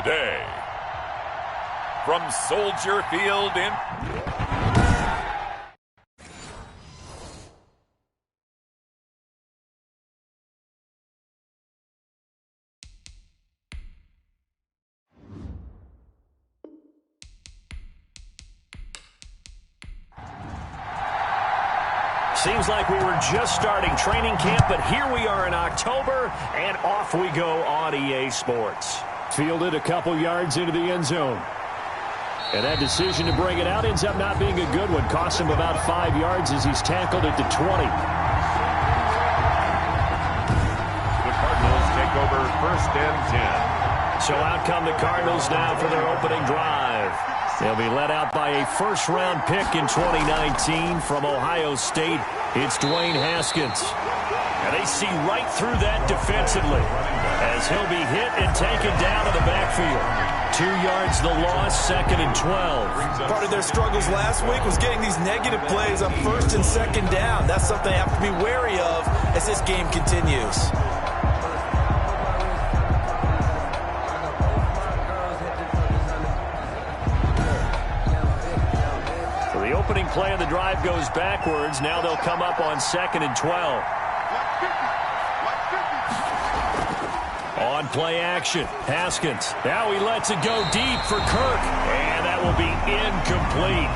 today. From Soldier Field in... Seems like we were just starting training camp, but here we are in October, and off we go on EA Sports. Fielded a couple yards into the end zone. And that decision to bring it out ends up not being a good one. Cost him about 5 yards as he's tackled at the 20. The Cardinals take over 1st and 10. So out come the Cardinals now for their opening drive. They'll be led out by a first-round pick in 2019 from Ohio State. It's Dwayne Haskins. And they see right through that defensively as he'll be hit and taken down in the backfield. 2 yards the loss, 2nd and 12. Part of their struggles last week was getting these negative plays on 1st and 2nd down. That's something they have to be wary of as this game continues. The opening play of the drive goes backwards. Now they'll come up on 2nd and 12. On play action, Haskins. Now he lets it go deep for Kirk. And that will be incomplete.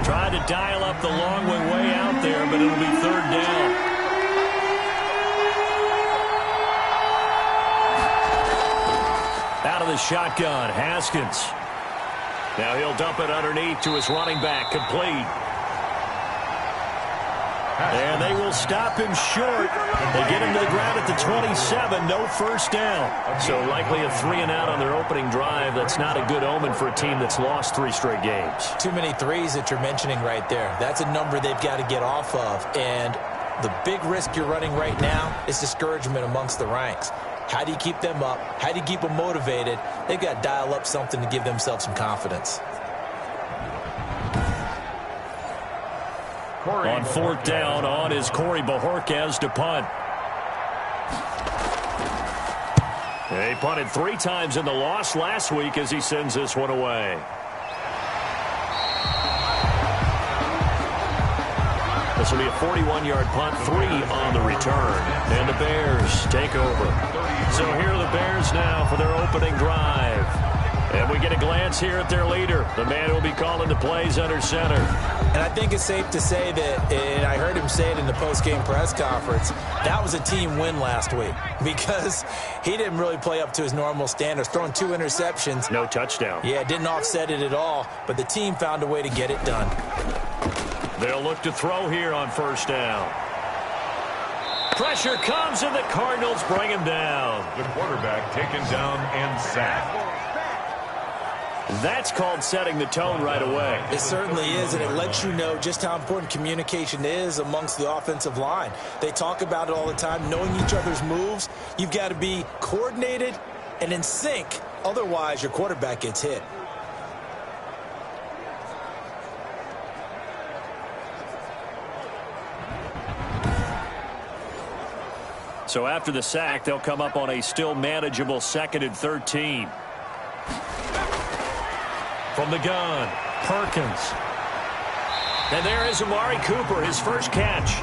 Tried to dial up the long way out there, but it'll be 3rd down. Out of the shotgun, Haskins. Now he'll dump it underneath to his running back, complete. And they will stop him short. They get him to the ground at the 27, no 1st down. So likely a 3 and out on their opening drive. That's not a good omen for a team that's lost 3 straight games. Too many threes that you're mentioning right there. That's a number they've got to get off of. And the big risk you're running right now is discouragement amongst the ranks. How do you keep them up? How do you keep them motivated? They've got to dial up something to give themselves some confidence. On 4th down, on is Corey Bojorquez to punt. They punted 3 times in the loss last week as he sends this one away. This will be a 41-yard punt, 3 on the return. And the Bears take over. So here are the Bears now for their opening drive. And we get a glance here at their leader, the man who will be calling the plays under center. And I think it's safe to say that, and I heard him say it in the post-game press conference, that was a team win last week because he didn't really play up to his normal standards, throwing 2 interceptions. No touchdown. Yeah, didn't offset it at all, but the team found a way to get it done. They'll look to throw here on 1st down. Pressure comes, and the Cardinals bring him down. The quarterback taken down and sacked. That's called setting the tone right away. It certainly is, and it lets you know just how important communication is amongst the offensive line. They talk about it all the time, knowing each other's moves. You've got to be coordinated and in sync. Otherwise, your quarterback gets hit. So after the sack, they'll come up on a still manageable 2nd and 13. From the gun, Perkins. And there is Amari Cooper, his first catch.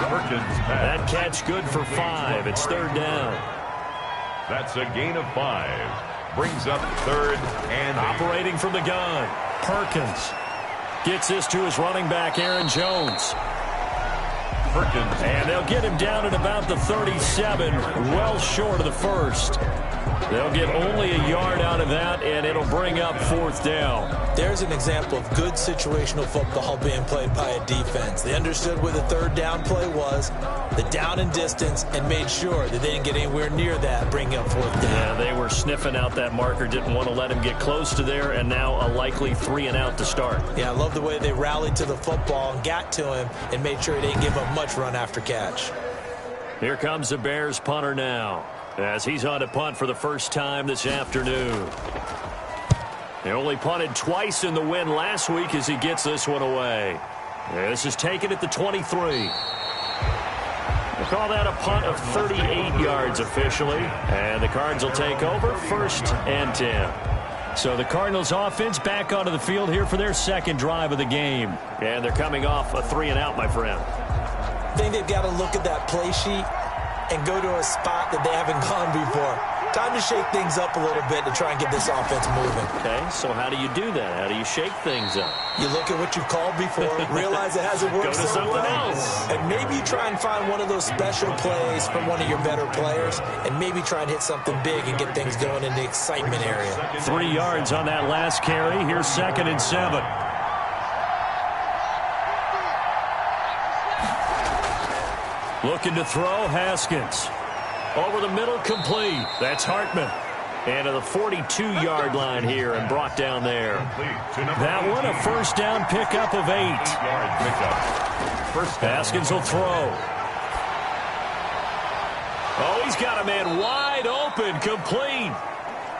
Perkins that catch good for 5. It's 3rd down. That's a gain of 5. Brings up 3rd and 8. Operating from the gun, Perkins. Gets this to his running back, Aaron Jones. Perkins. And they'll get him down at about the 37, well short of the 1st. They'll get only a yard out of that, and it'll bring up 4th down. There's an example of good situational football being played by a defense. They understood where the 3rd down play was, the down and distance, and made sure that they didn't get anywhere near that, bringing up 4th down. Yeah, they were sniffing out that marker, didn't want to let him get close to there, and now a likely 3 and out to start. Yeah, I love the way they rallied to the football and got to him and made sure he didn't give up much run after catch. Here comes the Bears punter now, as he's on to punt for the first time this afternoon. They only punted twice in the win last week as he gets this one away. This is taken at the 23. Call that a punt of 38 yards officially. And the Cards will take over 1st and 10. So the Cardinals offense back onto the field here for their second drive of the game. And they're coming off a 3-and-out, my friend. I think they've got to look at that play sheet and go to a spot that they haven't gone before. Time to shake things up a little bit to try and get this offense moving. Okay, so how do you do that? How do you shake things up? You look at what you've called before, realize it hasn't worked Go to so something well, else. and maybe you try and find one of those special plays from one of your better players, and maybe try and hit something big and get things going in the excitement area. 3 yards on that last carry. Here's 2nd and 7. Looking to throw, Haskins. Over the middle, complete. That's Hartman. And to the 42-yard line here and brought down there. That one, a first down pickup of 8. Haskins will throw. Oh, he's got a man wide open, complete.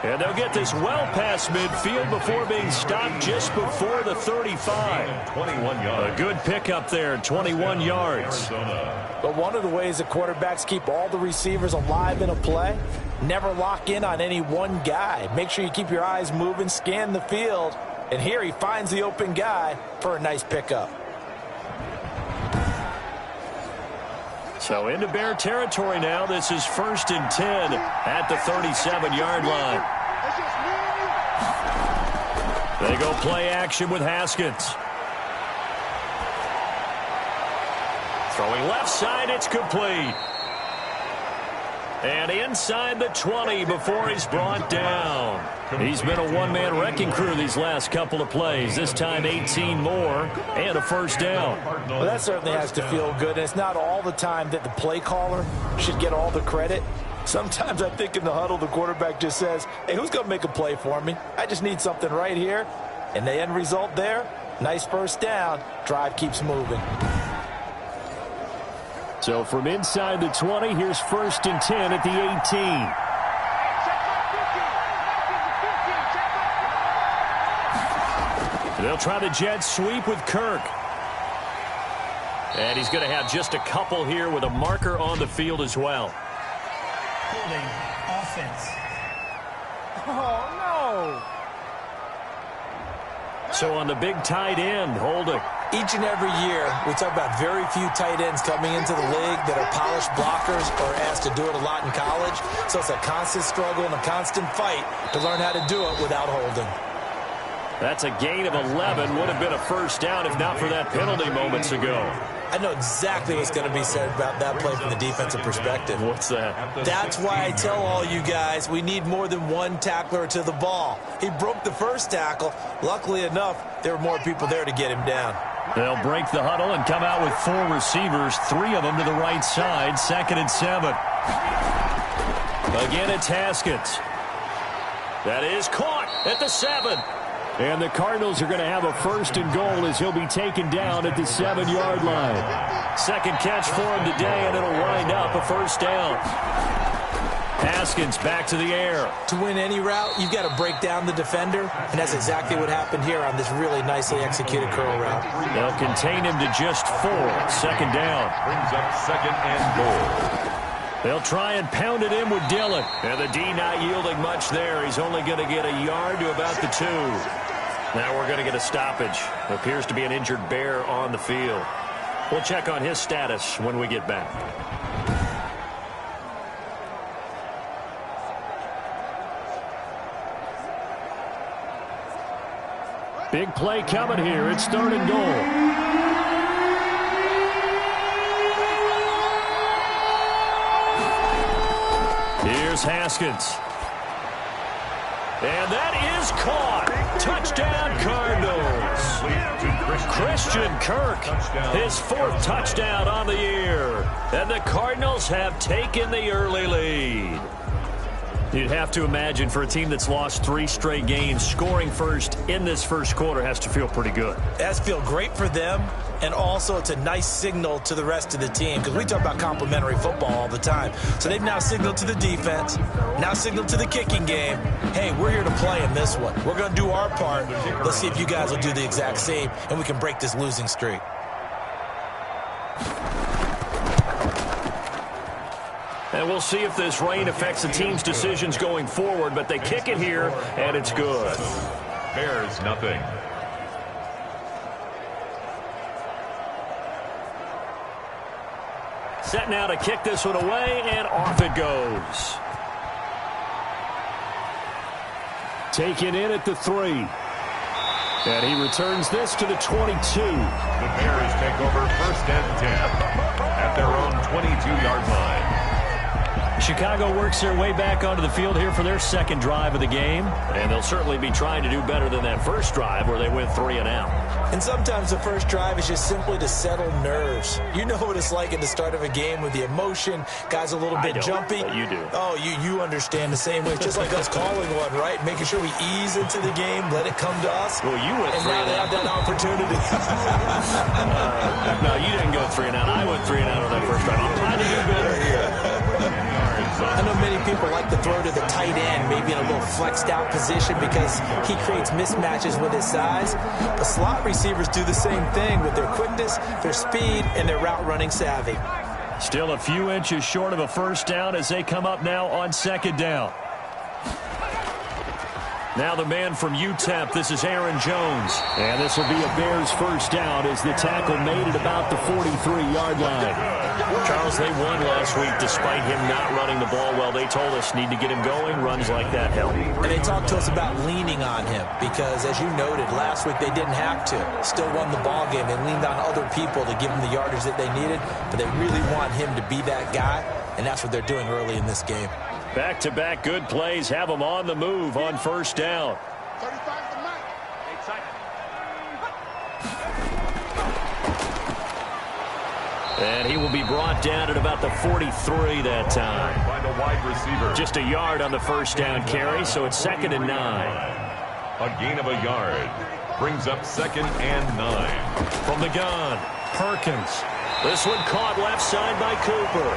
And they'll get this well past midfield before being stopped just before the 35. 21 yards. A good pickup there, 21 yards. But one of the ways the quarterbacks keep all the receivers alive in a play, never lock in on any one guy. Make sure you keep your eyes moving, scan the field. And here he finds the open guy for a nice pickup. So into Bear territory now. This is 1st and 10 at the 37-yard line. They go play action with Haskins. Throwing left side, it's complete. And inside the 20 before he's brought down. He's been a one-man wrecking crew these last couple of plays. This time 18 more and a first down. Well, that certainly has to feel good. And it's not all the time that the play caller should get all the credit. Sometimes I think in the huddle the quarterback just says, hey, who's going to make a play for me? I just need something right here. And the end result there, nice first down. Drive keeps moving. So from inside the 20, here's 1st and 10 at the 18. They'll try the jet sweep with Kirk. And he's going to have just a couple here with a marker on the field as well. Holding offense. Oh, no. So on the big tight end, holding. Each and every year, we talk about very few tight ends coming into the league that are polished blockers or asked to do it a lot in college. So it's a constant struggle and a constant fight to learn how to do it without holding. That's a gain of 11. Would have been a first down if not for that penalty moments ago. I know exactly what's going to be said about that play from the defensive perspective. What's that? That's why I tell all you guys we need more than one tackler to the ball. He broke the first tackle. Luckily enough, there were more people there to get him down. They'll break the huddle and come out with 4 receivers, 3 of them to the right side, 2nd and 7. Again, it's Haskins. That is caught at the 7. And the Cardinals are going to have a 1st and goal as he'll be taken down at the 7-yard line. Second catch for him today, and it'll wind up a first down. Haskins back to the air. To win any route, you've got to break down the defender, and that's exactly what happened here on this really nicely executed curl route. They'll contain him to just 4. 2nd down. Brings up 2nd and goal. They'll try and pound it in with Dillon. And the D not yielding much there. He's only going to get a yard to about the 2. Now we're going to get a stoppage. Appears to be an injured Bear on the field. We'll check on his status when we get back. Big play coming here. It's 3rd and goal. Here's Haskins. And that is caught. Touchdown, Cardinals. Christian Kirk, his 4th touchdown on the year. And the Cardinals have taken the early lead. You'd have to imagine for a team that's lost 3 straight games, scoring first in this first quarter has to feel pretty good. It has to feel great for them, and also it's a nice signal to the rest of the team because we talk about complementary football all the time. So they've now signaled to the defense, now signaled to the kicking game, hey, we're here to play in this one. We're going to do our part. Let's see if you guys will do the exact same, and we can break this losing streak. And we'll see if this rain affects the team's decisions going forward, but they kick it here, and it's good. Bears nothing. Set now to kick this one away, and off it goes. Taken in at the 3. And he returns this to the 22. The Bears take over 1st and 10 at their own 22-yard line. Chicago works their way back onto the field here for their second drive of the game. And they'll certainly be trying to do better than that first drive where they went 3 and out. And sometimes the first drive is just simply to settle nerves. You know what it's like at the start of a game with the emotion. Guys a little bit jumpy. But you do. Oh, you understand the same way. It's just like us calling one, right? Making sure we ease into the game, let it come to us. Well, you went 3 and out. And now they have that opportunity. No, you didn't go 3 and out. I went 3 and out on that first drive. I'm trying to do better here. I know many people like to throw to the tight end, maybe in a little flexed out position because he creates mismatches with his size. But slot receivers do the same thing with their quickness, their speed, and their route running savvy. Still a few inches short of a first down as they come up now on 2nd down. Now the man from UTEP, this is Aaron Jones. And this will be a Bears first down as the tackle made at about the 43-yard line. Charles, they won last week despite him not running the ball well. They told us need to get him going. Runs like that help. And they talked to us about leaning on him because, as you noted, last week they didn't have to. Still won the ball game. They leaned on other people to give them the yardage that they needed, but they really want him to be that guy, and that's what they're doing early in this game. Back-to-back good plays have them on the move on first down. 35 to Mike. And he will be brought down at about the 43 that time. By the wide receiver. Just a yard on the first down carry, so it's 2nd and 9. A gain of a yard. Brings up 2nd and 9. From the gun, Perkins. This one caught left side by Cooper.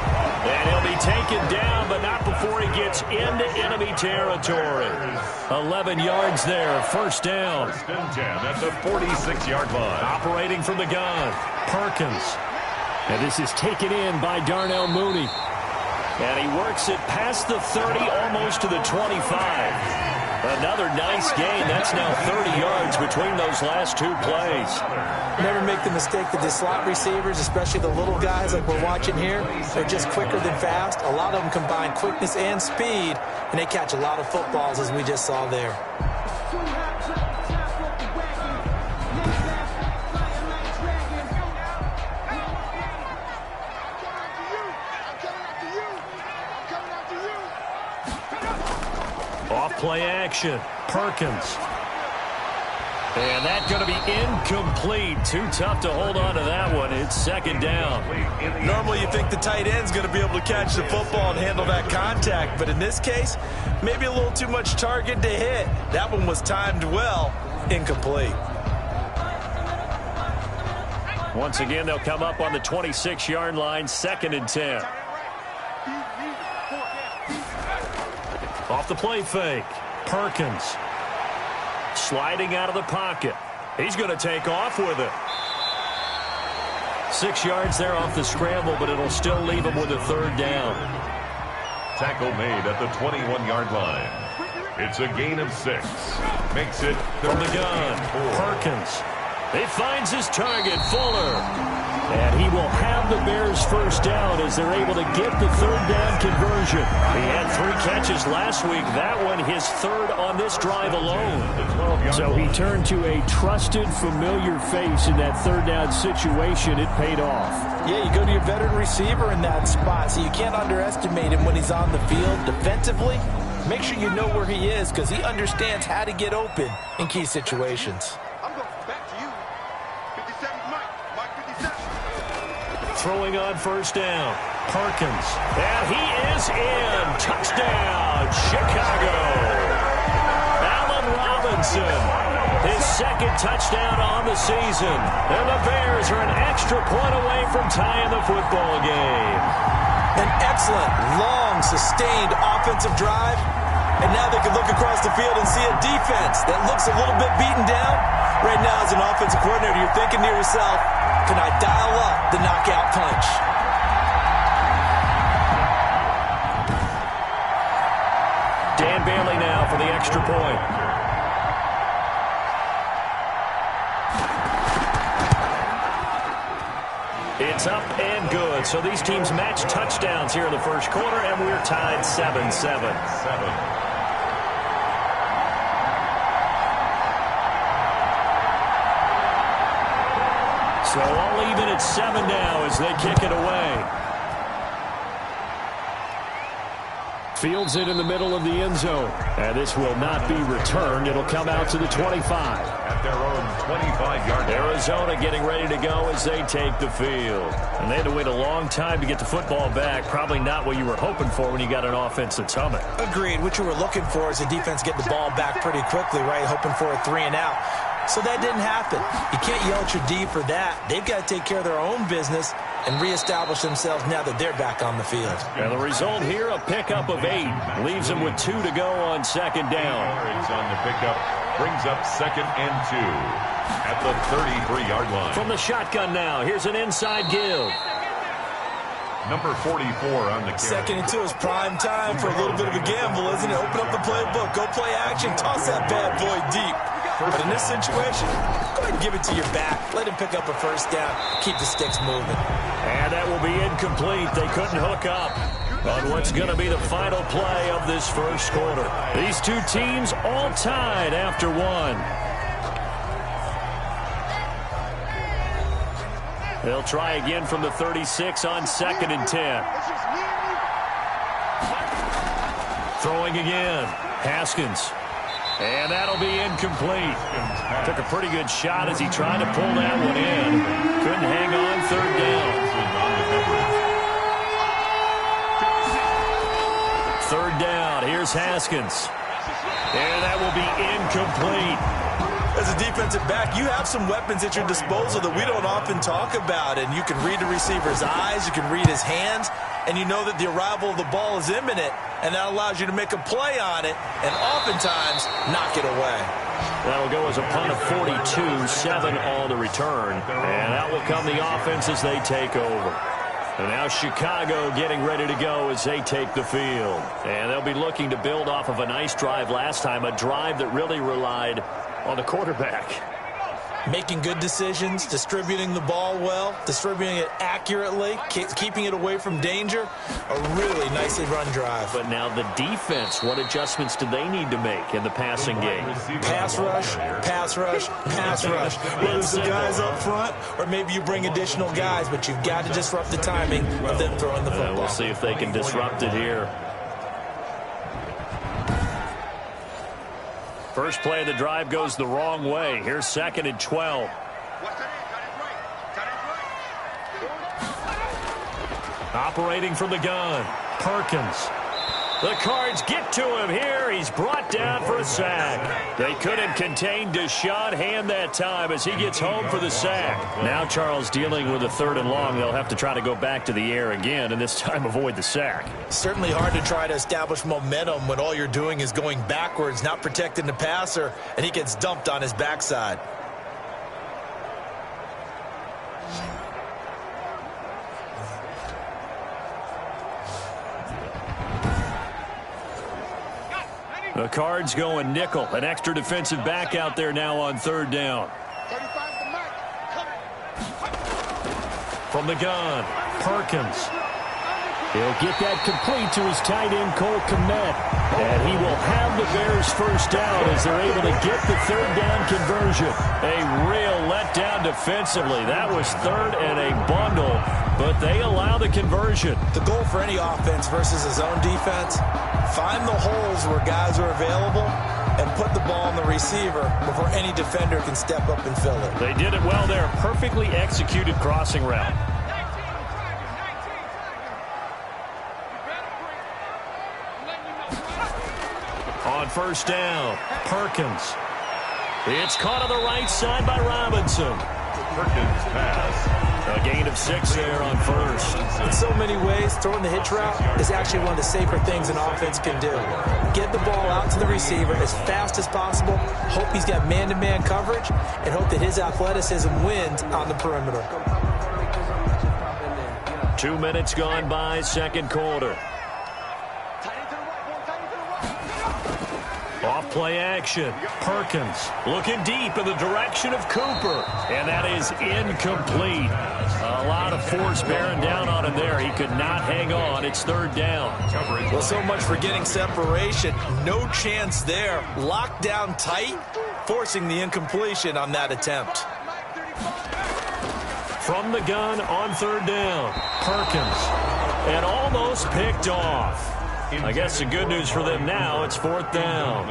And he'll be taken down, but not before he gets into enemy territory. 11 yards there, first down. 1st and 10 at the 46-yard line. Operating from the gun, Perkins. And this is taken in by Darnell Mooney. And he works it past the 30, almost to the 25. Another nice gain. That's now 30 yards between those last 2 plays. Never make the mistake that the slot receivers, especially the little guys like we're watching here, they're just quicker than fast. A lot of them combine quickness and speed, and they catch a lot of footballs, as we just saw there. Play action, Perkins. And that's going to be incomplete. Too tough to hold on to that one. It's 2nd down. Normally you think the tight end's going to be able to catch the football and handle that contact, but in this case, maybe a little too much target to hit. That one was timed well. Incomplete. Once again, they'll come up on the 26-yard line, 2nd and 10. Off the play fake, Perkins. Sliding out of the pocket. He's going to take off with it. 6 yards there off the scramble, but it'll still leave him with a 3rd down. Tackle made at the 21-yard line. It's a gain of 6. Makes it from the gun, Perkins. He finds his target, Fuller. And he will have the Bears first down as they're able to get the 3rd down conversion. He had 3 catches last week. That one his 3rd on this drive alone. So he turned to a trusted, familiar face in that 3rd down situation. It paid off. Yeah, you go to your veteran receiver in that spot, so you can't underestimate him when he's on the field defensively. Make sure you know where he is because he understands how to get open in key situations. Throwing on first down, Perkins. And he is in. Touchdown, Chicago. Allen Robinson, his 2nd touchdown on the season. And the Bears are an extra point away from tying the football game. An excellent, long, sustained offensive drive. And now they can look across the field and see a defense that looks a little bit beaten down. Right now, as an offensive coordinator, you're thinking to yourself, can I dial up the knockout punch? Bailey now for the extra point. It's up and good. So these teams match touchdowns here in the first quarter, and we're tied 7-7. So all even at 7 now as they kick it away. Fields it in the middle of the end zone. And this will not be returned. It'll come out to the 25. At their own 25-yard line. Arizona getting ready to go as they take the field. And they had to wait a long time to get the football back. Probably not what you were hoping for when you got an offense that's humming. Agreed. What you were looking for is the defense getting the ball back pretty quickly, right? Hoping for a 3 and out. So that didn't happen. You can't yell at your D for that. They've got to take care of their own business and reestablish themselves now that they're back on the field. And the result here, a pickup of 8. Leaves them with 2 to go on second down. Yards on the pickup brings up 2nd and 2 at the 33-yard line. From the shotgun now, here's an inside give. Number 44 on the carry. 2nd and 2 is prime time for a little bit of a gamble, isn't it? Open up the playbook, go play action, toss that bad boy deep. But in this situation, go ahead and give it to your back. Let him pick up a first down. Keep the sticks moving. And that will be incomplete. They couldn't hook up on what's going to be the final play of this first quarter. These two teams all tied after 1. They'll try again from the 36 on 2nd and 10. Throwing again. Haskins. And that'll be incomplete. Took a pretty good shot as he tried to pull that one in. Couldn't hang on 3rd down. 3rd down. Here's Haskins. And that will be incomplete. As a defensive back, you have some weapons at your disposal that we don't often talk about. And you can read the receiver's eyes. You can read his hands. And you know that the arrival of the ball is imminent. And that allows you to make a play on it and oftentimes knock it away. That'll go as a punt of 42, 7 on the return. And out will come the offense as they take over. And now Chicago getting ready to go as they take the field. And they'll be looking to build off of a nice drive last time, a drive that really relied on the quarterback. Making good decisions, distributing the ball well, distributing it accurately, keeping it away from danger. A really nicely run drive. But now the defense, what adjustments do they need to make in the passing game? Pass rush, pass rush, pass rush. Whether it's the guys up front or maybe you bring additional guys, but you've got to disrupt the timing of them throwing the football. We'll see if they can disrupt it here. First play of the drive goes the wrong way. Here's 2nd and 12. Operating from the gun, Perkins. The Cards get to him here. He's brought down for a sack. They couldn't contain Deshaun Hand that time as he gets home for the sack. Now Charles dealing with a 3rd and long. They'll have to try to go back to the air again and this time avoid the sack. Certainly hard to try to establish momentum when all you're doing is going backwards, not protecting the passer, and he gets dumped on his backside. The Cards going nickel. An extra defensive back out there now on 3rd down. From the gun, Perkins. He'll get that complete to his tight end, Cole Kmet. And he will have the Bears first down as they're able to get the 3rd down conversion. A real letdown defensively. That was 3rd and a bundle, but they allow the conversion. The goal for any offense versus his own defense, find the holes where guys are available and put the ball on the receiver before any defender can step up and fill it. They did it well there. Perfectly executed crossing route. On 1st down, Perkins. It's caught on the right side by Robinson. Perkins pass. A gain of 6 there on 1st. In so many ways, throwing the hitch route is actually one of the safer things an offense can do. Get the ball out to the receiver as fast as possible, hope he's got man-to-man coverage, and hope that his athleticism wins on the perimeter. 2 minutes gone by, 2nd quarter. Off play action. Perkins looking deep in the direction of Cooper. And that is incomplete. A lot of force bearing down on him there. He could not hang on. It's third down. Well, so much for getting separation. No chance there. Locked down tight, forcing the incompletion on that attempt. From the gun on third down. Perkins. And almost picked off. I guess the good news for them now, it's fourth down.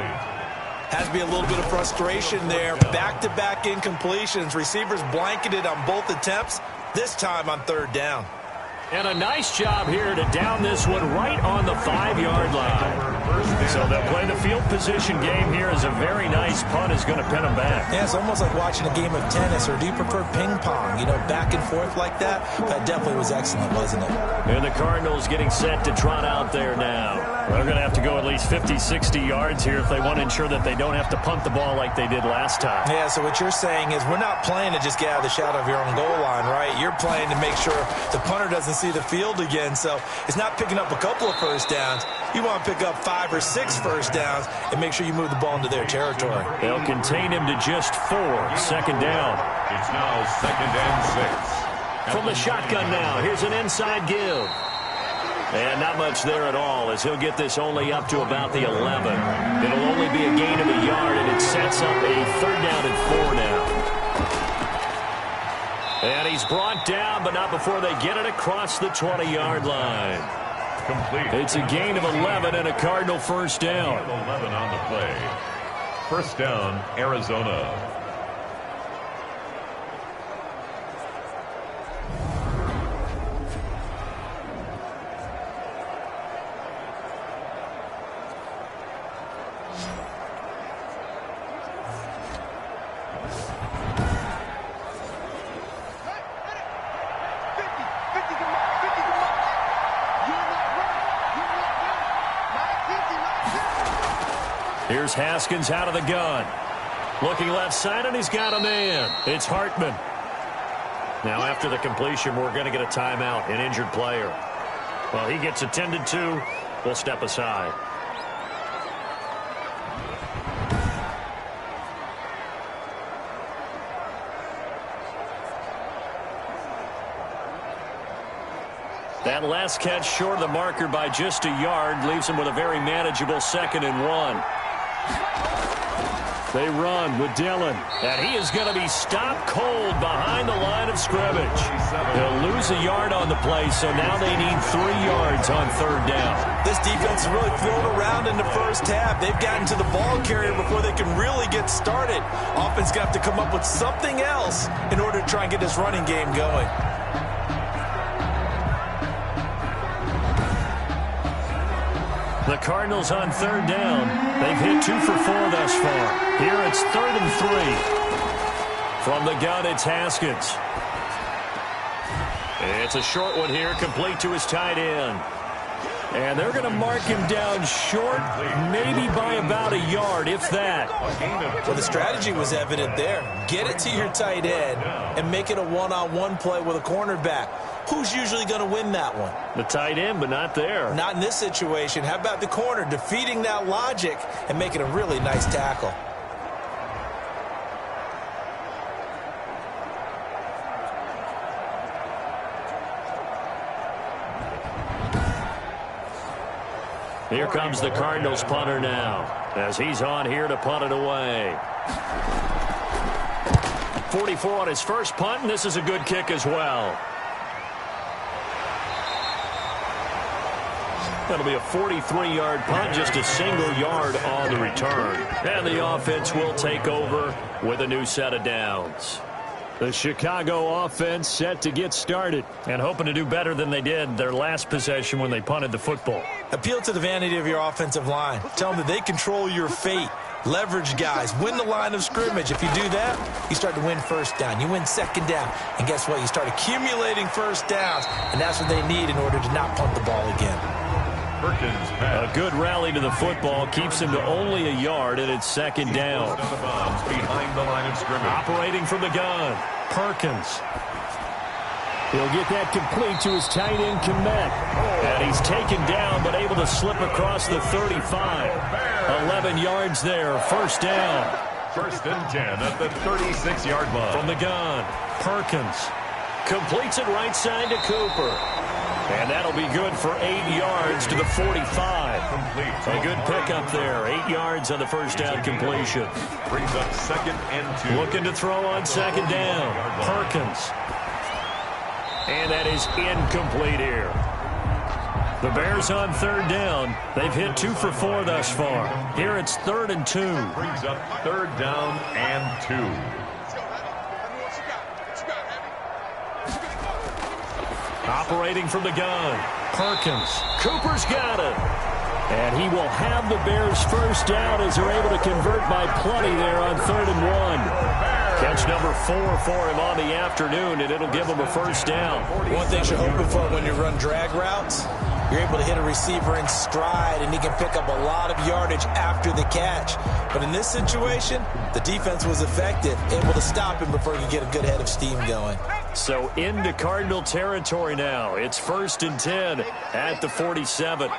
Has to be a little bit of frustration there. Back-to-back incompletions. Receivers blanketed on both attempts, this time on third down. And a nice job here to down this one right on the 5-yard line. So they'll play the field position game here as a very nice punt is going to pin them back. Yeah, it's almost like watching a game of tennis, or do you prefer ping pong? You know, back and forth like that? That definitely was excellent, wasn't it? And the Cardinals getting set to trot out there now. They're going to have to go at least 50, 60 yards here if they want to ensure that they don't have to punt the ball like they did last time. Yeah, so what you're saying is we're not playing to just get out of the shadow of your own goal line, right? You're playing to make sure the punter doesn't see the field again. So it's not picking up a couple of first downs. You want to pick up 5 or 6 first downs and make sure you move the ball into their territory. They'll contain him to just 4. Second down. It's now 2nd and 6. From the shotgun now, here's an inside give. And not much there at all, as he'll get this only up to about the 11. It'll only be a gain of a yard, and it sets up a third down and 4 now. And he's brought down, but not before they get it across the 20-yard line. Complete. It's a gain of 11 and a Cardinal first down. 11 on the play. First down, Arizona. Here's Haskins out of the gun. Looking left side, and he's got a man. It's Hartman. Now, after the completion, we're going to get a timeout, an injured player. Well, he gets attended to. We'll step aside. That last catch short of the marker by just a yard leaves him with a very manageable 2nd and 1. They run with Dillon, and he is going to be stopped cold behind the line of scrimmage. They'll lose a yard on the play, so now they need 3 yards on third down. This defense has really thrown around in the first half. They've gotten to the ball carrier before they can really get started. Offense going to have to come up with something else in order to try and get this running game going. The Cardinals on third down. They've hit 2 for 4 thus far. Here it's 3rd and 3. From the gun, it's Haskins. It's a short one here, complete to his tight end. And they're going to mark him down short, maybe by about a yard, if that. Well, the strategy was evident there. Get it to your tight end and make it a one-on-one play with a cornerback. Who's usually going to win that one? The tight end, but not there. Not in this situation. How about the corner defeating that logic and making a really nice tackle? Here comes the Cardinals punter now, as he's on here to punt it away. 44 on his first punt, and this is a good kick as well. That'll be a 43-yard punt, just a single yard on the return. And the offense will take over with a new set of downs. The Chicago offense set to get started and hoping to do better than they did their last possession when they punted the football. Appeal to the vanity of your offensive line. Tell them that they control your fate. Leverage guys. Win the line of scrimmage. If you do that, you start to win first down. You win second down. And guess what? You start accumulating first downs. And that's what they need in order to not punt the ball again. A good rally to the football keeps him to only a yard, and it's second down. Behind the line of scrimmage. Operating from the gun, Perkins. He'll get that complete to his tight end, Komet. And he's taken down, but able to slip across the 35. 11 yards there, first down. First and 10 at the 36-yard line. From the gun, Perkins completes it right side to Cooper. And that'll be good for 8 yards to the 45. A good pickup there. 8 yards on the first down completion. Brings up second and 2. Looking to throw on second down. Perkins. And that is incomplete here. The Bears on third down. They've hit 2 for 4 thus far. Here it's 3rd and 2. Brings up third down and 2. Operating from the gun. Perkins. Cooper's got it. And he will have the Bears first down as they're able to convert by plenty there on 3rd and 1. Catch number 4 for him on the afternoon, and it'll give him a first down. One thing you're hoping for when you run drag routes, you're able to hit a receiver in stride, and he can pick up a lot of yardage after the catch. But in this situation, the defense was effective, able to stop him before he could get a good head of steam going. So into Cardinal territory now. It's 1st and 10 at the 47.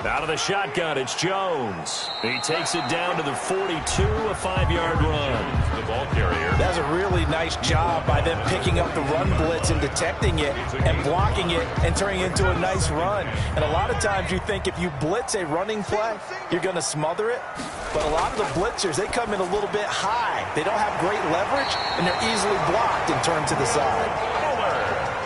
Out of the shotgun, it's Jones. He takes it down to the 42, a 5-yard run. The ball carrier. That's a really nice job by them picking up the run blitz and detecting it and blocking it and turning it into a nice run. And a lot of times you think if you blitz a running play, you're going to smother it. But a lot of the blitzers, they come in a little bit high. They don't have great leverage, and they're easily blocked and turned to the side.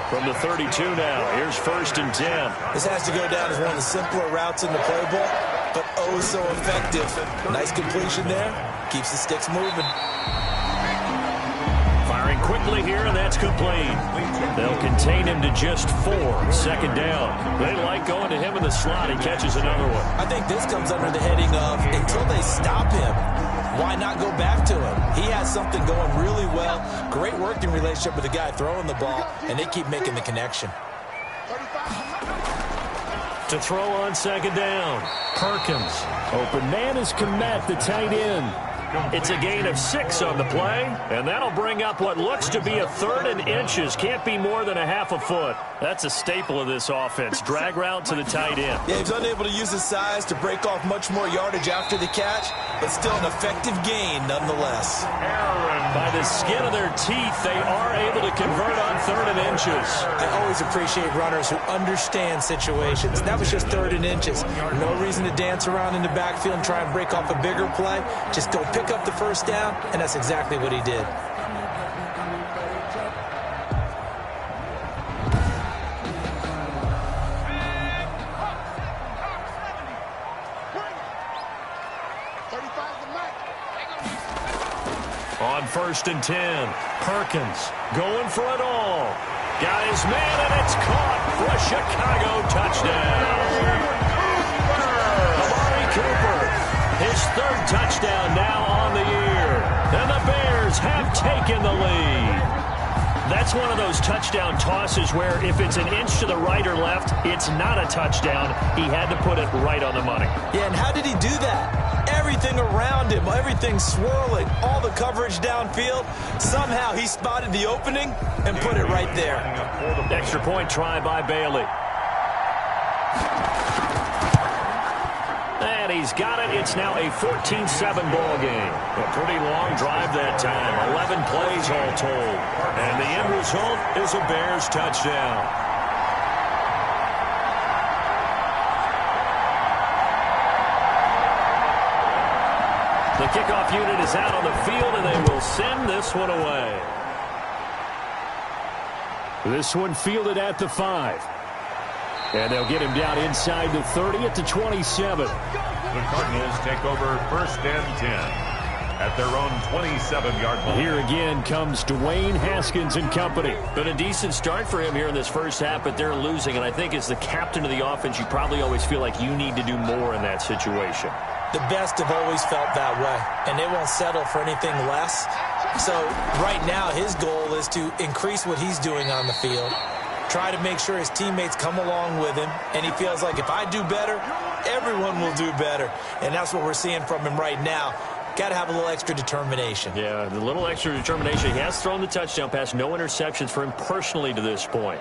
From the 32 now, here's 1st and 10. This has to go down as one of the simpler routes in the playbook, but oh so effective. Nice completion there. Keeps the sticks moving. Firing quickly here, and that's complete. They'll contain him to just 4. 2nd down. They like going to him in the slot. He catches another one. I think this comes under the heading of until they stop him, why not go back to him? He has something going really well. Great working relationship with the guy throwing the ball, and they keep making the connection. To throw on 2nd down, Perkins. Open man is Komet, the tight end. It's a gain of 6 on the play, and that'll bring up what looks to be a 3rd and inches. Can't be more than a half a foot. That's a staple of this offense. Drag route to the tight end. Yeah, he's unable to use his size to break off much more yardage after the catch, but still an effective gain nonetheless. By the skin of their teeth, they are able to convert on 3rd and inches. I always appreciate runners who understand situations. That was just 3rd and inches. No reason to dance around in the backfield and try and break off a bigger play. Just go pick up the first down, and that's exactly what he did. On 1st and 10, Perkins going for it all. Got his man, and it's caught for a Chicago touchdown. Amari Cooper, his 3rd touchdown now on the year. And the Bears have taken the lead. That's one of those touchdown tosses where if it's an inch to the right or left, it's not a touchdown. He had to put it right on the money. Yeah, and how did he do that? Everything around him, everything swirling, all the coverage downfield. Somehow he spotted the opening and put it right there. Extra point try by Bailey. And he's got it. It's now a 14-7 ball game. A pretty long drive that time. 11 plays all told. And the end result is a Bears touchdown. The kickoff unit is out on the field, and they will send this one away. This one fielded at the 5. And they'll get him down inside the 30 at the 27. The Cardinals take over 1st and 10 at their own 27-yard line. Here again comes Dwayne Haskins and company. Been a decent start for him here in this first half, but they're losing. And I think as the captain of the offense, you probably always feel like you need to do more in that situation. The best have always felt that way, and they won't settle for anything less. So right now his goal is to increase what he's doing on the field, try to make sure his teammates come along with him, and he feels like if I do better, everyone will do better. And that's what we're seeing from him right now. got to have a little extra determination. Yeah, the little extra determination. He has thrown the touchdown pass. No interceptions for him personally to this point.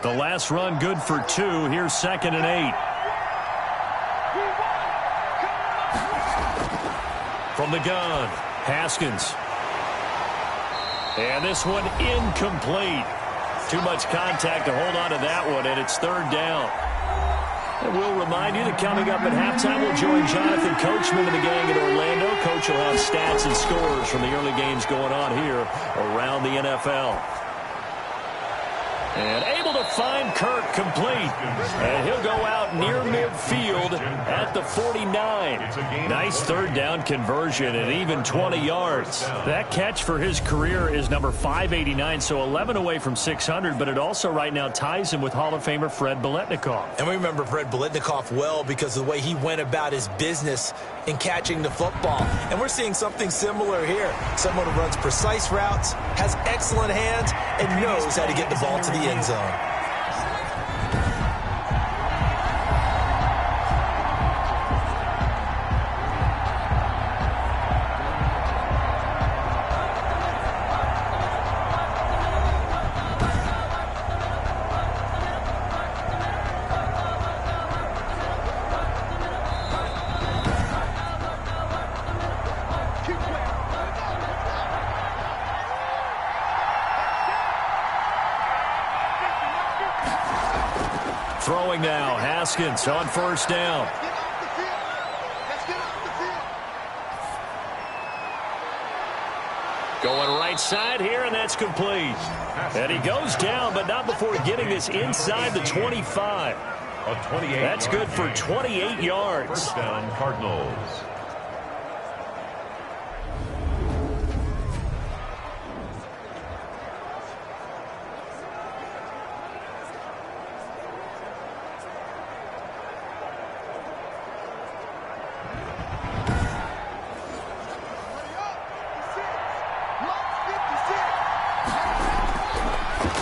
The last run good for 2. Here's 2nd and 8. From the gun, Haskins. And this one incomplete. Too much contact to hold on to that one, and it's 3rd down. And we'll remind you that coming up at halftime, we'll join Jonathan Coachman and the gang in Orlando. Coach will have stats and scores from the early games going on here around the NFL. And able to find Kirk complete. And he'll go out near midfield at the 49. Nice 3rd down conversion and even 20 yards. That catch for his career is number 589, so 11 away from 600, but it also right now ties him with Hall of Famer Fred Biletnikoff. And we remember Fred Biletnikoff well because of the way he went about his business in catching the football. And we're seeing something similar here. Someone who runs precise routes, has excellent hands, and knows how to get the ball to the end zone. Throwing now, Haskins on 1st down. Going right side here, and that's complete. And he goes down, but not before getting this inside the 25. That's good for 28 yards. 1st down, Cardinals.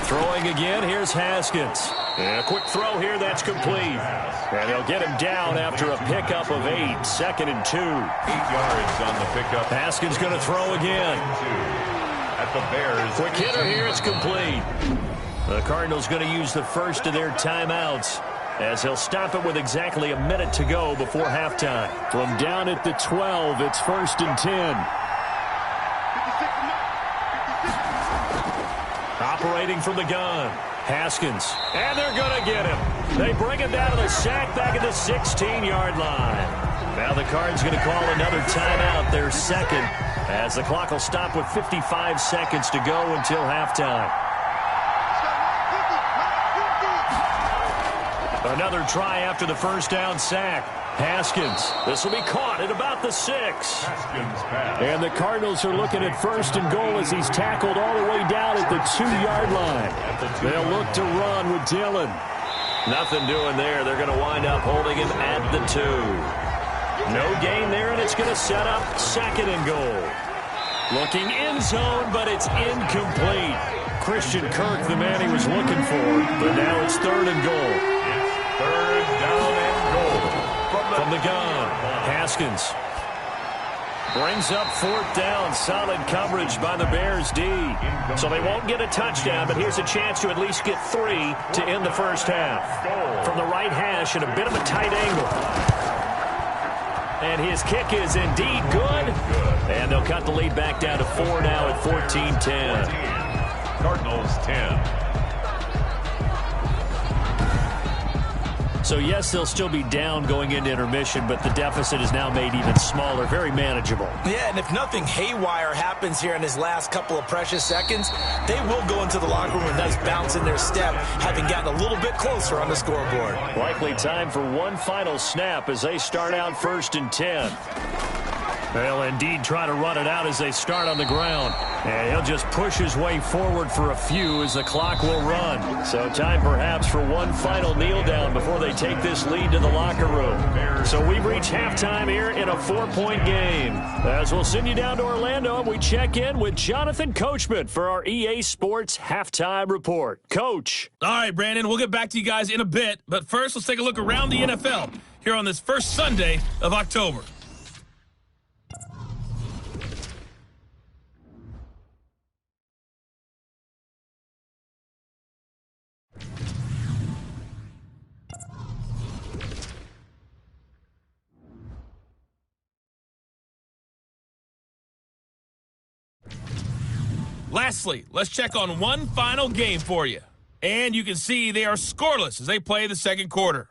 Throwing again, here's Haskins. And a quick throw here, that's complete. And they'll get him down after a pickup of 8. 2nd and 2. 8 yards on the pickup. Haskins going to throw again. At the Bears. Quick hitter here, it's complete. The Cardinals going to use the first of their timeouts as they'll stop it with exactly a minute to go before halftime. From down at the 12, it's 1st and 10. Operating from the gun, Haskins, and they're going to get him. They bring him down to the sack back at the 16-yard line. Now the Cards going to call another timeout, their 2nd, as the clock will stop with 55 seconds to go until halftime. Another try after the 1st down sack. Haskins, this will be caught at about the 6. And the Cardinals are looking at 1st and goal as he's tackled all the way down at the 2-yard line. They'll look to run with Dillon. Nothing doing there. They're going to wind up holding him at the 2. No gain there, and it's going to set up 2nd and goal. Looking in zone, but it's incomplete. Christian Kirk, the man he was looking for, but now it's 3rd and goal. It's 3rd down and goal. From the gun, Haskins brings up 4th down. Solid coverage by the Bears D. So they won't get a touchdown, but here's a chance to at least get 3 to end the 1st half. From the right hash at a bit of a tight angle. And his kick is indeed good. And they'll cut the lead back down to 4 now at 14-10. Cardinals 10. So, yes, they'll still be down going into intermission, but the deficit is now made even smaller, very manageable. Yeah, and if nothing haywire happens here in his last couple of precious seconds, they will go into the locker room with a nice bounce in their step, having gotten a little bit closer on the scoreboard. Likely time for one final snap as they start out 1st and 10. They'll indeed try to run it out as they start on the ground. And he'll just push his way forward for a few as the clock will run. So time perhaps for one final kneel down before they take this lead to the locker room. So we've reached halftime here in a 4-point game. As we'll send you down to Orlando and we check in with Jonathan Coachman for our EA Sports Halftime Report. Coach. All right, Brandon, we'll get back to you guys in a bit. But first, let's take a look around the NFL. here on this first Sunday of October. Lastly, let's check on one final game for you. And you can see they are scoreless as they play the second quarter.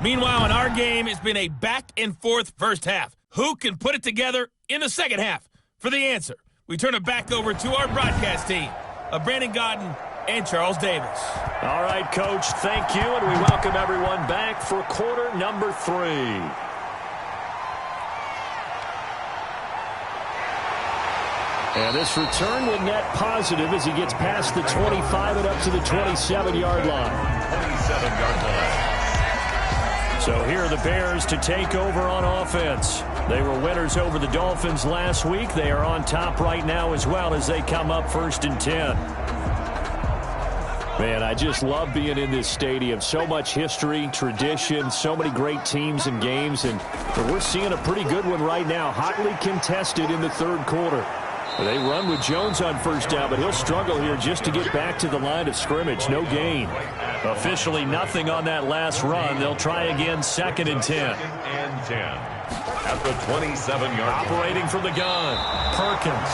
Meanwhile, in our game, it's been a back-and-forth first half. Who can put it together in the second half? For the answer, we turn it back over to our broadcast team of Brandon Godden and Charles Davis. All right, Coach, thank you, and we welcome everyone back for quarter number 3. And this return will net positive as he gets past the 25 and up to the 27-yard line. 27-yard line. So here are the Bears to take over on offense. They were winners over the Dolphins last week. They are on top right now as well as they come up 1st and 10. Man, I just love being in this stadium. So much history, tradition, so many great teams and games. And we're seeing a pretty good one right now, hotly contested in the third quarter. They run with Jones on first down, but he'll struggle here just to get back to the line of scrimmage. No gain. Officially nothing on that last run. They'll try again 2nd and 10. 2nd and 10. At the 27-yard line. Operating from the gun. Perkins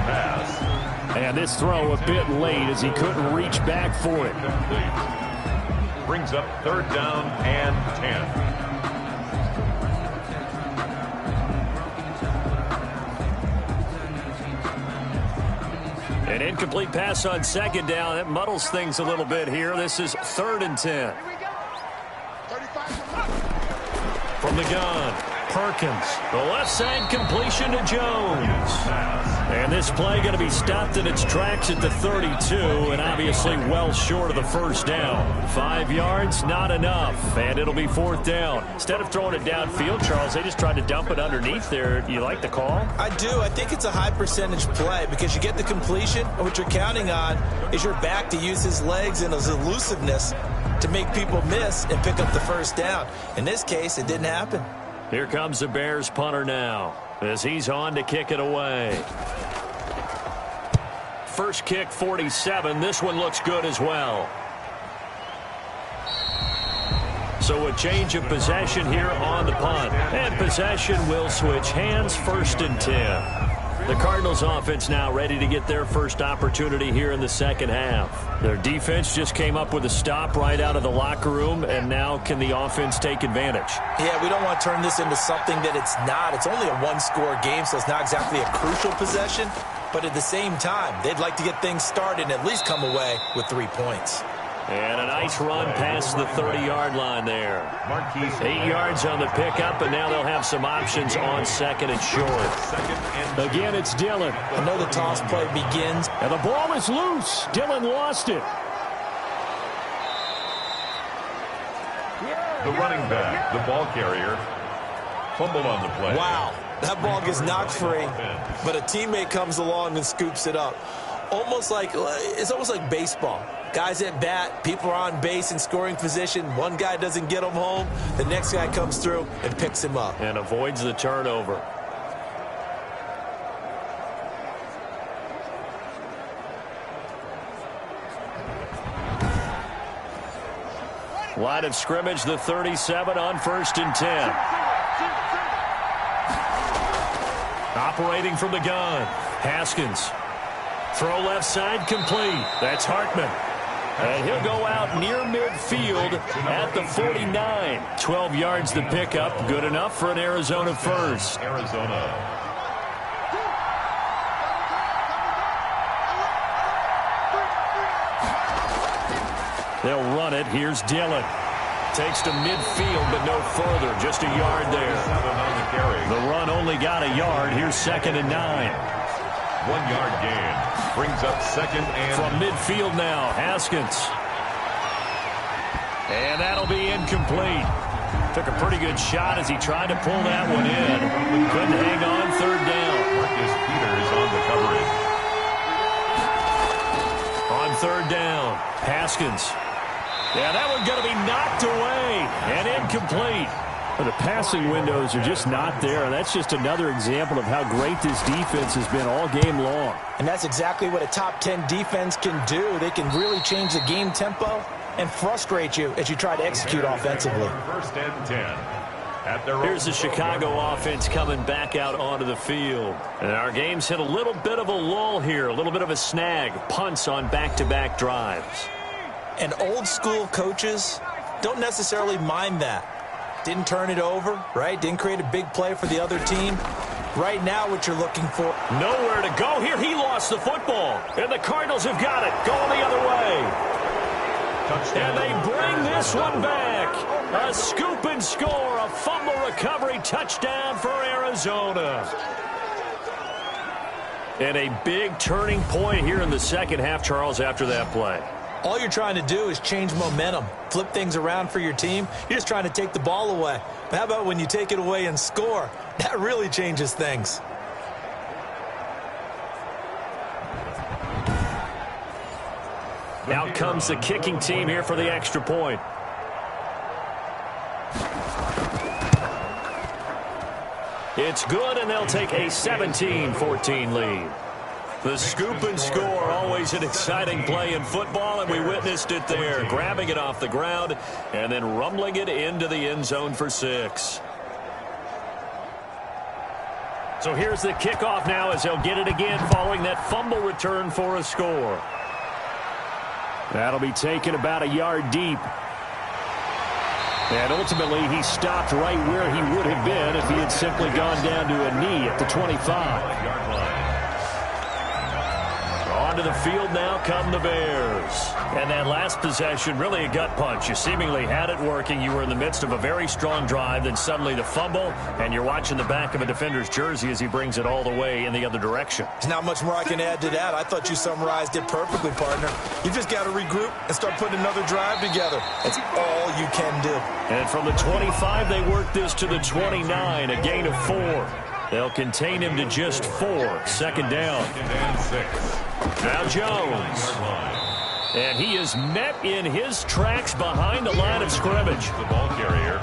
pass. And this throw a bit late as he couldn't reach back for it. Complete. Brings up 3rd down and 10. An incomplete pass on 2nd down. That muddles things a little bit here. This is 3rd and 10. From the gun, Perkins. The left side completion to Jones. And this play going to be stopped in its tracks at the 32, and obviously well short of the first down. 5 yards, not enough, and it'll be 4th down. Instead of throwing it downfield, Charles, they just tried to dump it underneath there. You like the call? I do. I think it's a high percentage play because you get the completion, and what you're counting on is your back to use his legs and his elusiveness to make people miss and pick up the first down. In this case, it didn't happen. Here comes the Bears punter now as he's on to kick it away. First kick, 47. This one looks good as well. So a change of possession here on the punt. And possession will switch hands, 1st and 10. The Cardinals offense now ready to get their first opportunity here in the second half. Their defense just came up with a stop right out of the locker room, and now can the offense take advantage? Yeah, we don't want to turn this into something that it's not. It's only a one-score game, so it's not exactly a crucial possession. But at the same time, they'd like to get things started and at least come away with 3 points. And a nice run past the 30-yard line there. 8 yards on the pickup, and now they'll have some options on 2nd and short. Again, it's Dillon. Another toss play begins. And the ball is loose. Dillon lost it. The running back, the ball carrier, fumbled on the play. Wow, that ball gets knocked free, but a teammate comes along and scoops it up. It's almost like baseball. Guys at bat, people are on base in scoring position. One guy doesn't get him home. The next guy comes through and picks him up. And avoids the turnover. Line of scrimmage, the 37 on 1st and 10. Operating from the gun, Haskins. Throw left side complete. That's Hartman. And he'll go out near midfield at the 49. 12 yards the pickup. Good enough for an Arizona first. Arizona. They'll run it. Here's Dillon. Takes to midfield, but no further. Just a yard there. The run only got a yard. Here's 2nd and 9. 1 yard gain. Brings up 2nd and... From midfield now, Haskins. And that'll be incomplete. Took a pretty good shot as he tried to pull that one in. Couldn't hang on, 3rd down. Marcus Peters on the coverage. On 3rd down, Haskins. Yeah, that one's going to be knocked away and incomplete. The passing windows are just not there. That's just another example of how great this defense has been all game long. And that's exactly what a top 10 defense can do. They can really change the game tempo and frustrate you as you try to execute offensively. First and 10. Here's the Chicago offense coming back out onto the field. And our game's hit a little bit of a lull here, a little bit of a snag. Punts on back-to-back drives. And old school coaches don't necessarily mind that. Didn't turn it over, right? Didn't create a big play for the other team. Right now, what you're looking for. Nowhere to go here. He lost the football. And the Cardinals have got it. Going the other way. And they bring this one back. A scoop and score. A fumble recovery touchdown for Arizona. And a big turning point here in the second half, Charles, after that play. All you're trying to do is change momentum, flip things around for your team. You're just trying to take the ball away. But how about when you take it away and score? That really changes things. Out comes the kicking team here for the extra point. It's good, and they'll take a 17-14 lead. The scoop and score, always an exciting play in football, and we witnessed it there, grabbing it off the ground and then rumbling it into the end zone for 6. So here's the kickoff now as they'll get it again following that fumble return for a score. That'll be taken about a yard deep. And ultimately, he stopped right where he would have been if he had simply gone down to a knee at the 25. Onto the field now come the Bears. And that last possession, really a gut punch. You seemingly had it working. You were in the midst of a very strong drive, then suddenly the fumble, and you're watching the back of a defender's jersey as he brings it all the way in the other direction. There's not much more I can add to that. I thought you summarized it perfectly, partner. You just got to regroup and start putting another drive together. That's all you can do. And from the 25, they work this to the 29, a gain of 4. They'll contain him to just 4. Second down. And 6. Now Jones. And he is met in his tracks behind the line of scrimmage. The ball carrier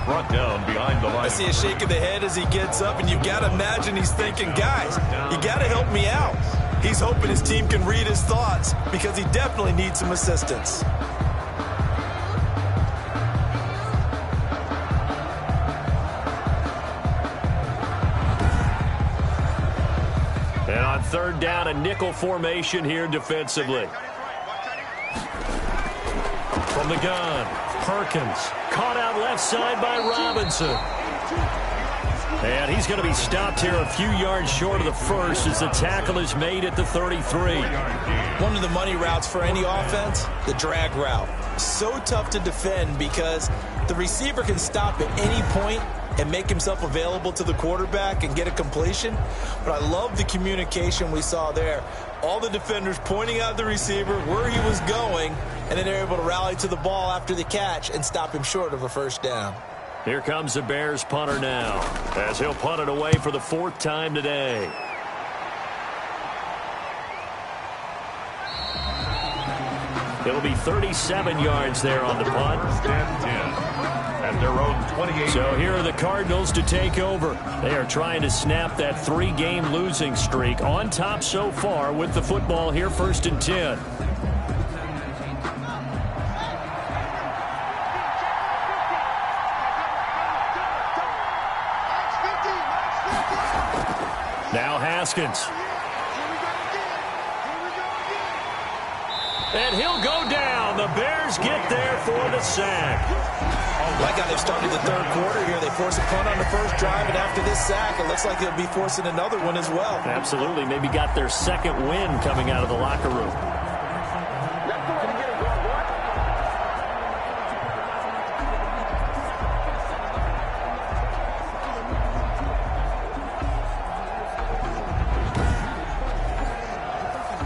brought down behind the line. I see a shake of the head as he gets up, and you've got to imagine he's thinking, guys, you got to help me out. He's hoping his team can read his thoughts because he definitely needs some assistance. And on third down, a nickel formation here defensively. From the gun, Perkins. Caught out left side by Robinson. And he's going to be stopped here a few yards short of the first as the tackle is made at the 33. One of the money routes for any offense, the drag route. So tough to defend because the receiver can stop at any point and make himself available to the quarterback and get a completion. But I love the communication we saw there. All the defenders pointing out the receiver where he was going, and then they're able to rally to the ball after the catch and stop him short of a first down. Here comes the Bears punter now as he'll punt it away for the 4th time today. It'll be 37 yards there on the punt. First and 10. At their own 28. So here are the Cardinals to take over. They are trying to snap that 3-game losing streak on top so far with the football here, 1st and 10. Now Haskins. And he'll go down. The Bears get there for the sack. Like how they've started the third quarter here. They force a punt on the first drive, and after this sack, it looks like they'll be forcing another one as well. Absolutely. Maybe got their second win coming out of the locker room.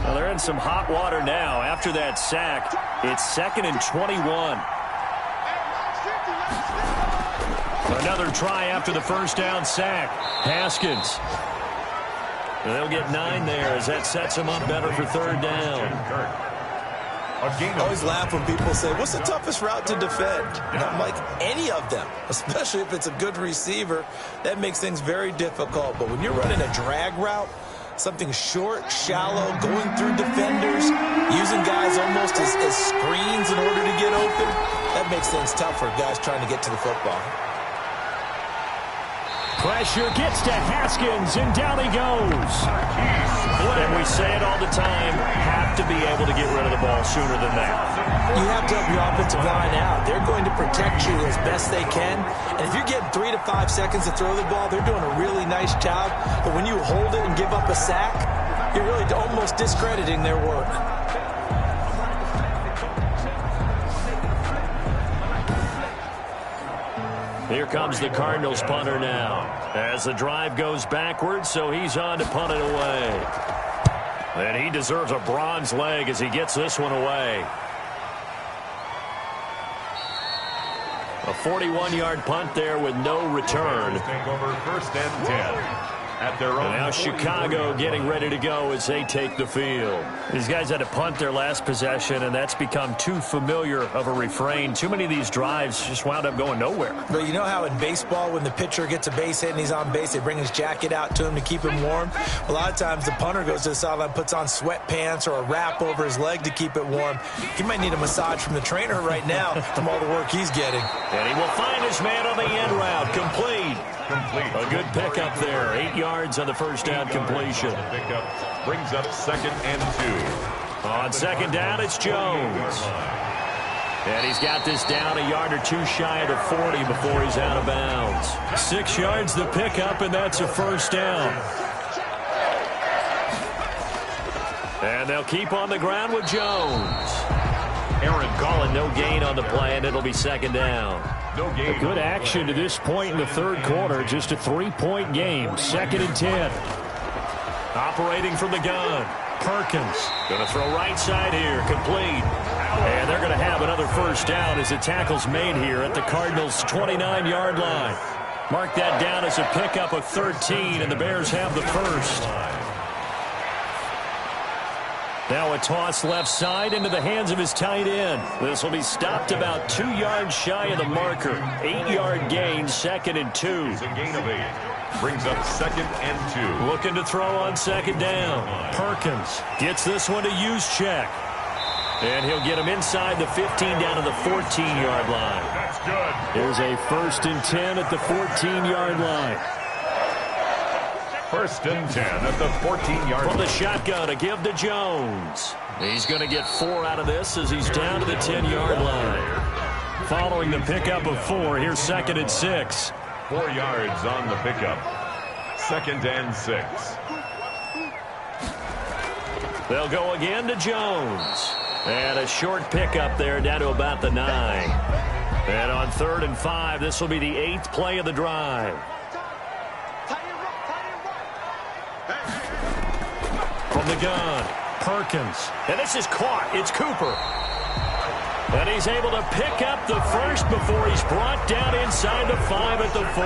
Well, they're in some hot water now. After that sack, it's 2nd and 21. Another try after the first down sack. Haskins. They'll get 9 there as that sets them up better for 3rd down. I always laugh when people say, what's the toughest route to defend? And I'm like, any of them, especially if it's a good receiver. That makes things very difficult. But when you're running a drag route, something short, shallow, going through defenders, using guys almost as screens in order to get open, that makes things tough for guys trying to get to the football. Pressure gets to Haskins, and down he goes. And we say it all the time, have to be able to get rid of the ball sooner than that. You have to help your offensive line out. They're going to protect you as best they can. And if you're getting 3 to 5 seconds to throw the ball, they're doing a really nice job. But when you hold it and give up a sack, you're really almost discrediting their work. Here comes the Cardinals punter now. As the drive goes backwards, so he's on to punt it away. And he deserves a bronze leg as he gets this one away. A 41-yard punt there with no return. Take over 1st and 10. At their own. And now Chicago getting ready to go as they take the field. These guys had to punt their last possession, and that's become too familiar of a refrain. Too many of these drives just wound up going nowhere. But you know how in baseball, when the pitcher gets a base hit and he's on base, they bring his jacket out to him to keep him warm? A lot of times the punter goes to the sideline, puts on sweatpants or a wrap over his leg to keep it warm. He might need a massage from the trainer right now from all the work he's getting. And he will find his man on the end route. Complete. A good pickup there. 8 yards on the first down completion. Pickup brings up 2nd and 2. On 2nd down, it's Jones. And he's got this down a yard or two shy of the 40 before he's out of bounds. 6 yards the pickup, and that's a first down. And they'll keep on the ground with Jones. Aaron calling no gain on the play, and it'll be 2nd down. No gain. A good action to this point in the 3rd quarter. Just a 3-point game. 2nd and 10. Operating from the gun. Perkins going to throw right side here. Complete. And they're going to have another first down as the tackle's made here at the Cardinals' 29-yard line. Mark that down as a pickup of 13, and the Bears have the first. Now a toss left side into the hands of his tight end. This will be stopped about 2 yards shy of the marker. 8-yard gain, 2nd and 2. It's a gain of 8. Brings up 2nd and 2. Looking to throw on 2nd down. Perkins gets this one to Juszczyk. And he'll get him inside the 15 down to the 14-yard line. That's good. Here's a 1st and 10 at the 14-yard line. 1st and 10 at the 14-yard line. From the shotgun to give to Jones. He's going to get 4 out of this as he's down to the 10-yard line. Following the pickup of 4, here's 2nd and 6. 4 yards on the pickup. 2nd and 6. They'll go again to Jones. And a short pickup there down to about the 9. And on 3rd and 5, this will be the 8th play of the drive. From the gun, Perkins. And this is caught. It's Cooper. And he's able to pick up the first before he's brought down inside the 5 at the 4.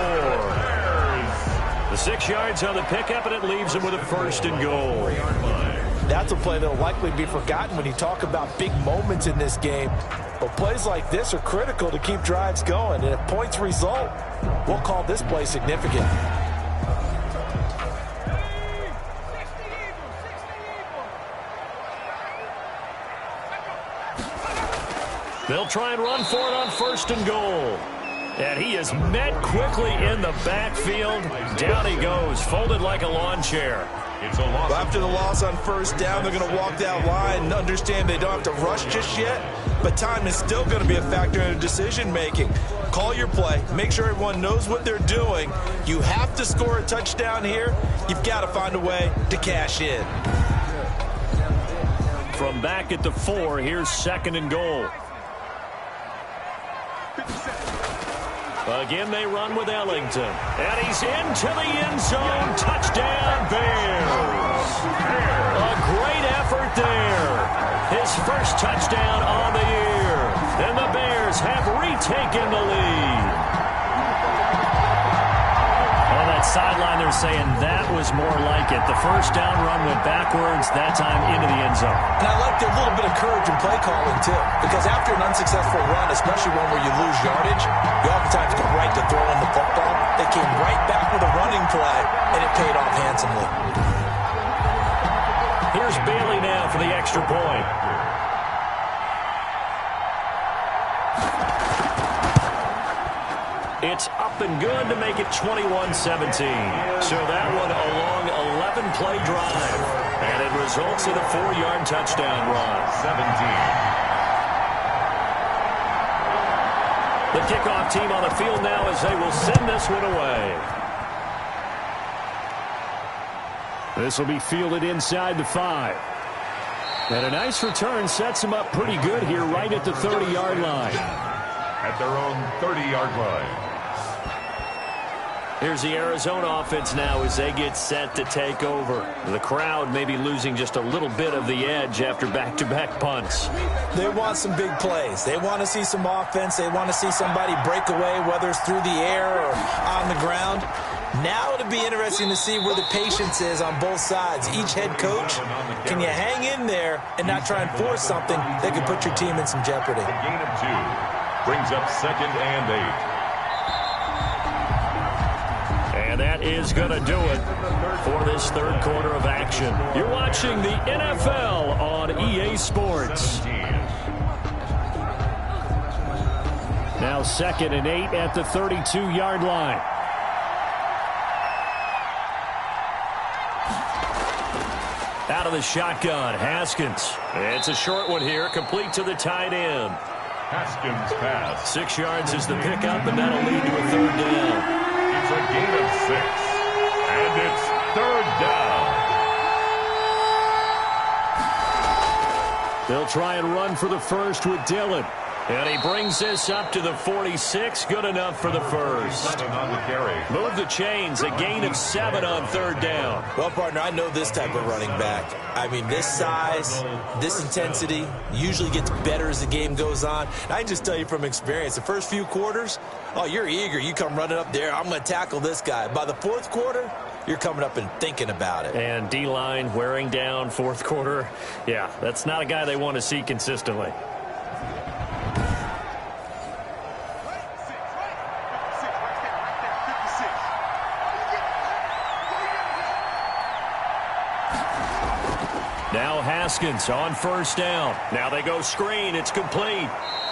The 6 yards on the pickup, and it leaves him with a 1st and goal. That's a play that will likely be forgotten when you talk about big moments in this game. But plays like this are critical to keep drives going. And if points result, we'll call this play significant. They'll try and run for it on 1st and goal. And he is met quickly in the backfield. Down he goes, folded like a lawn chair. It's a loss. After the loss on 1st down, they're going to walk that line and understand they don't have to rush just yet. But time is still going to be a factor in decision-making. Call your play. Make sure everyone knows what they're doing. You have to score a touchdown here. You've got to find a way to cash in. From back at the 4, here's 2nd and goal. Again, they run with Ellington. And he's into the end zone. Touchdown, Bears. A great effort there. His first touchdown on the year. And the Bears have retaken the lead. Oh, that sideline, they're saying that was more like it. The first down run went backwards, that time into the end zone. And I like a little bit of courage in play calling, too, because after an unsuccessful run, especially one where you lose yardage, you oftentimes go right to throwing the football. They came right back with a running play, and it paid off handsomely. Here's Bailey now for the extra point. It's up and good to make it 21-17. So that one a long 11-play drive. And it results in a 4-yard touchdown run. 17. The kickoff team on the field now as they will send this one away. This will be fielded inside the 5. And a nice return sets them up pretty good here right at the 30-yard line. At their own 30-yard line. Here's the Arizona offense now as they get set to take over. The crowd may be losing just a little bit of the edge after back-to-back punts. They want some big plays. They want to see some offense. They want to see somebody break away, whether it's through the air or on the ground. Now it'll be interesting to see where the patience is on both sides. Each head coach, can you hang in there and not try and force something that could put your team in some jeopardy? A gain of 2 brings up 2nd and 8. And that is going to do it for this third quarter of action. You're watching the NFL on EA Sports. Now 2nd and 8 at the 32-yard line. Out of the shotgun, Haskins. It's a short one here, complete to the tight end. Haskins pass. 6 yards is the pickup, and that'll lead to a 3rd down. It's a gain of 6. And it's 3rd down. They'll try and run for the first with Dillon. And he brings this up to the 46. Good enough for the first. 7 on the carry. Move the chains. A gain of 7 on 3rd down. Well, partner, I know this type of running back. I mean, this size, this intensity usually gets better as the game goes on. I can just tell you from experience, the first few quarters, oh, you're eager. You come running up there. I'm going to tackle this guy. By the 4th quarter, you're coming up and thinking about it. And D-line wearing down 4th quarter. Yeah, that's not a guy they want to see consistently. Now Haskins on 1st down. Now they go screen. It's complete.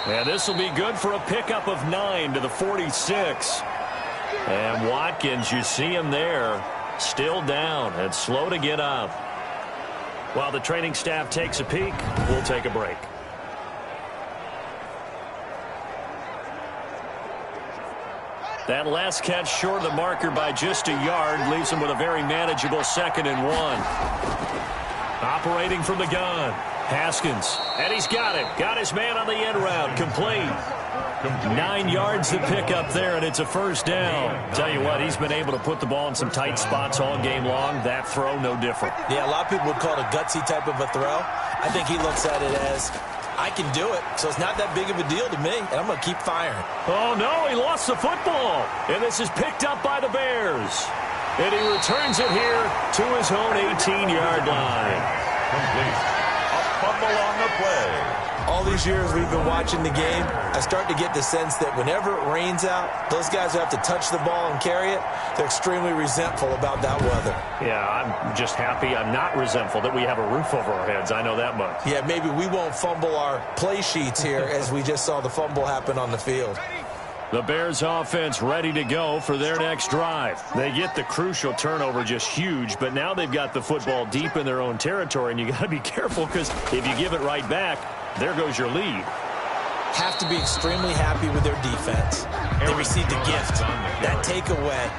And this will be good for a pickup of 9 to the 46. And Watkins, you see him there, still down and slow to get up. While the training staff takes a peek, we'll take a break. That last catch short of the marker by just a yard leaves him with a very manageable 2nd and 1. Operating from the gun, Haskins, and he's got it. Got his man on the end route, complete. 9 yards to pick up there, and it's a 1st down. Tell you what, he's been able to put the ball in some tight spots all game long. That throw, no different. Yeah, a lot of people would call it a gutsy type of a throw. I think he looks at it as, I can do it, so it's not that big of a deal to me, and I'm going to keep firing. Oh, no, he lost the football, and this is picked up by the Bears. And he returns it here to his own 18-yard line. Complete. A fumble on the play. All these years we've been watching the game, I start to get the sense that whenever it rains out, those guys who have to touch the ball and carry it, they're extremely resentful about that weather. Yeah, I'm just happy I'm not resentful that we have a roof over our heads. I know that much. Yeah, maybe we won't fumble our play sheets here as we just saw the fumble happen on the field. The Bears offense ready to go for their next drive. They get the crucial turnover, just huge, but now they've got the football deep in their own territory, and you got to be careful because if you give it right back, there goes your lead. Have to be extremely happy with their defense. They received a gift, that takeaway.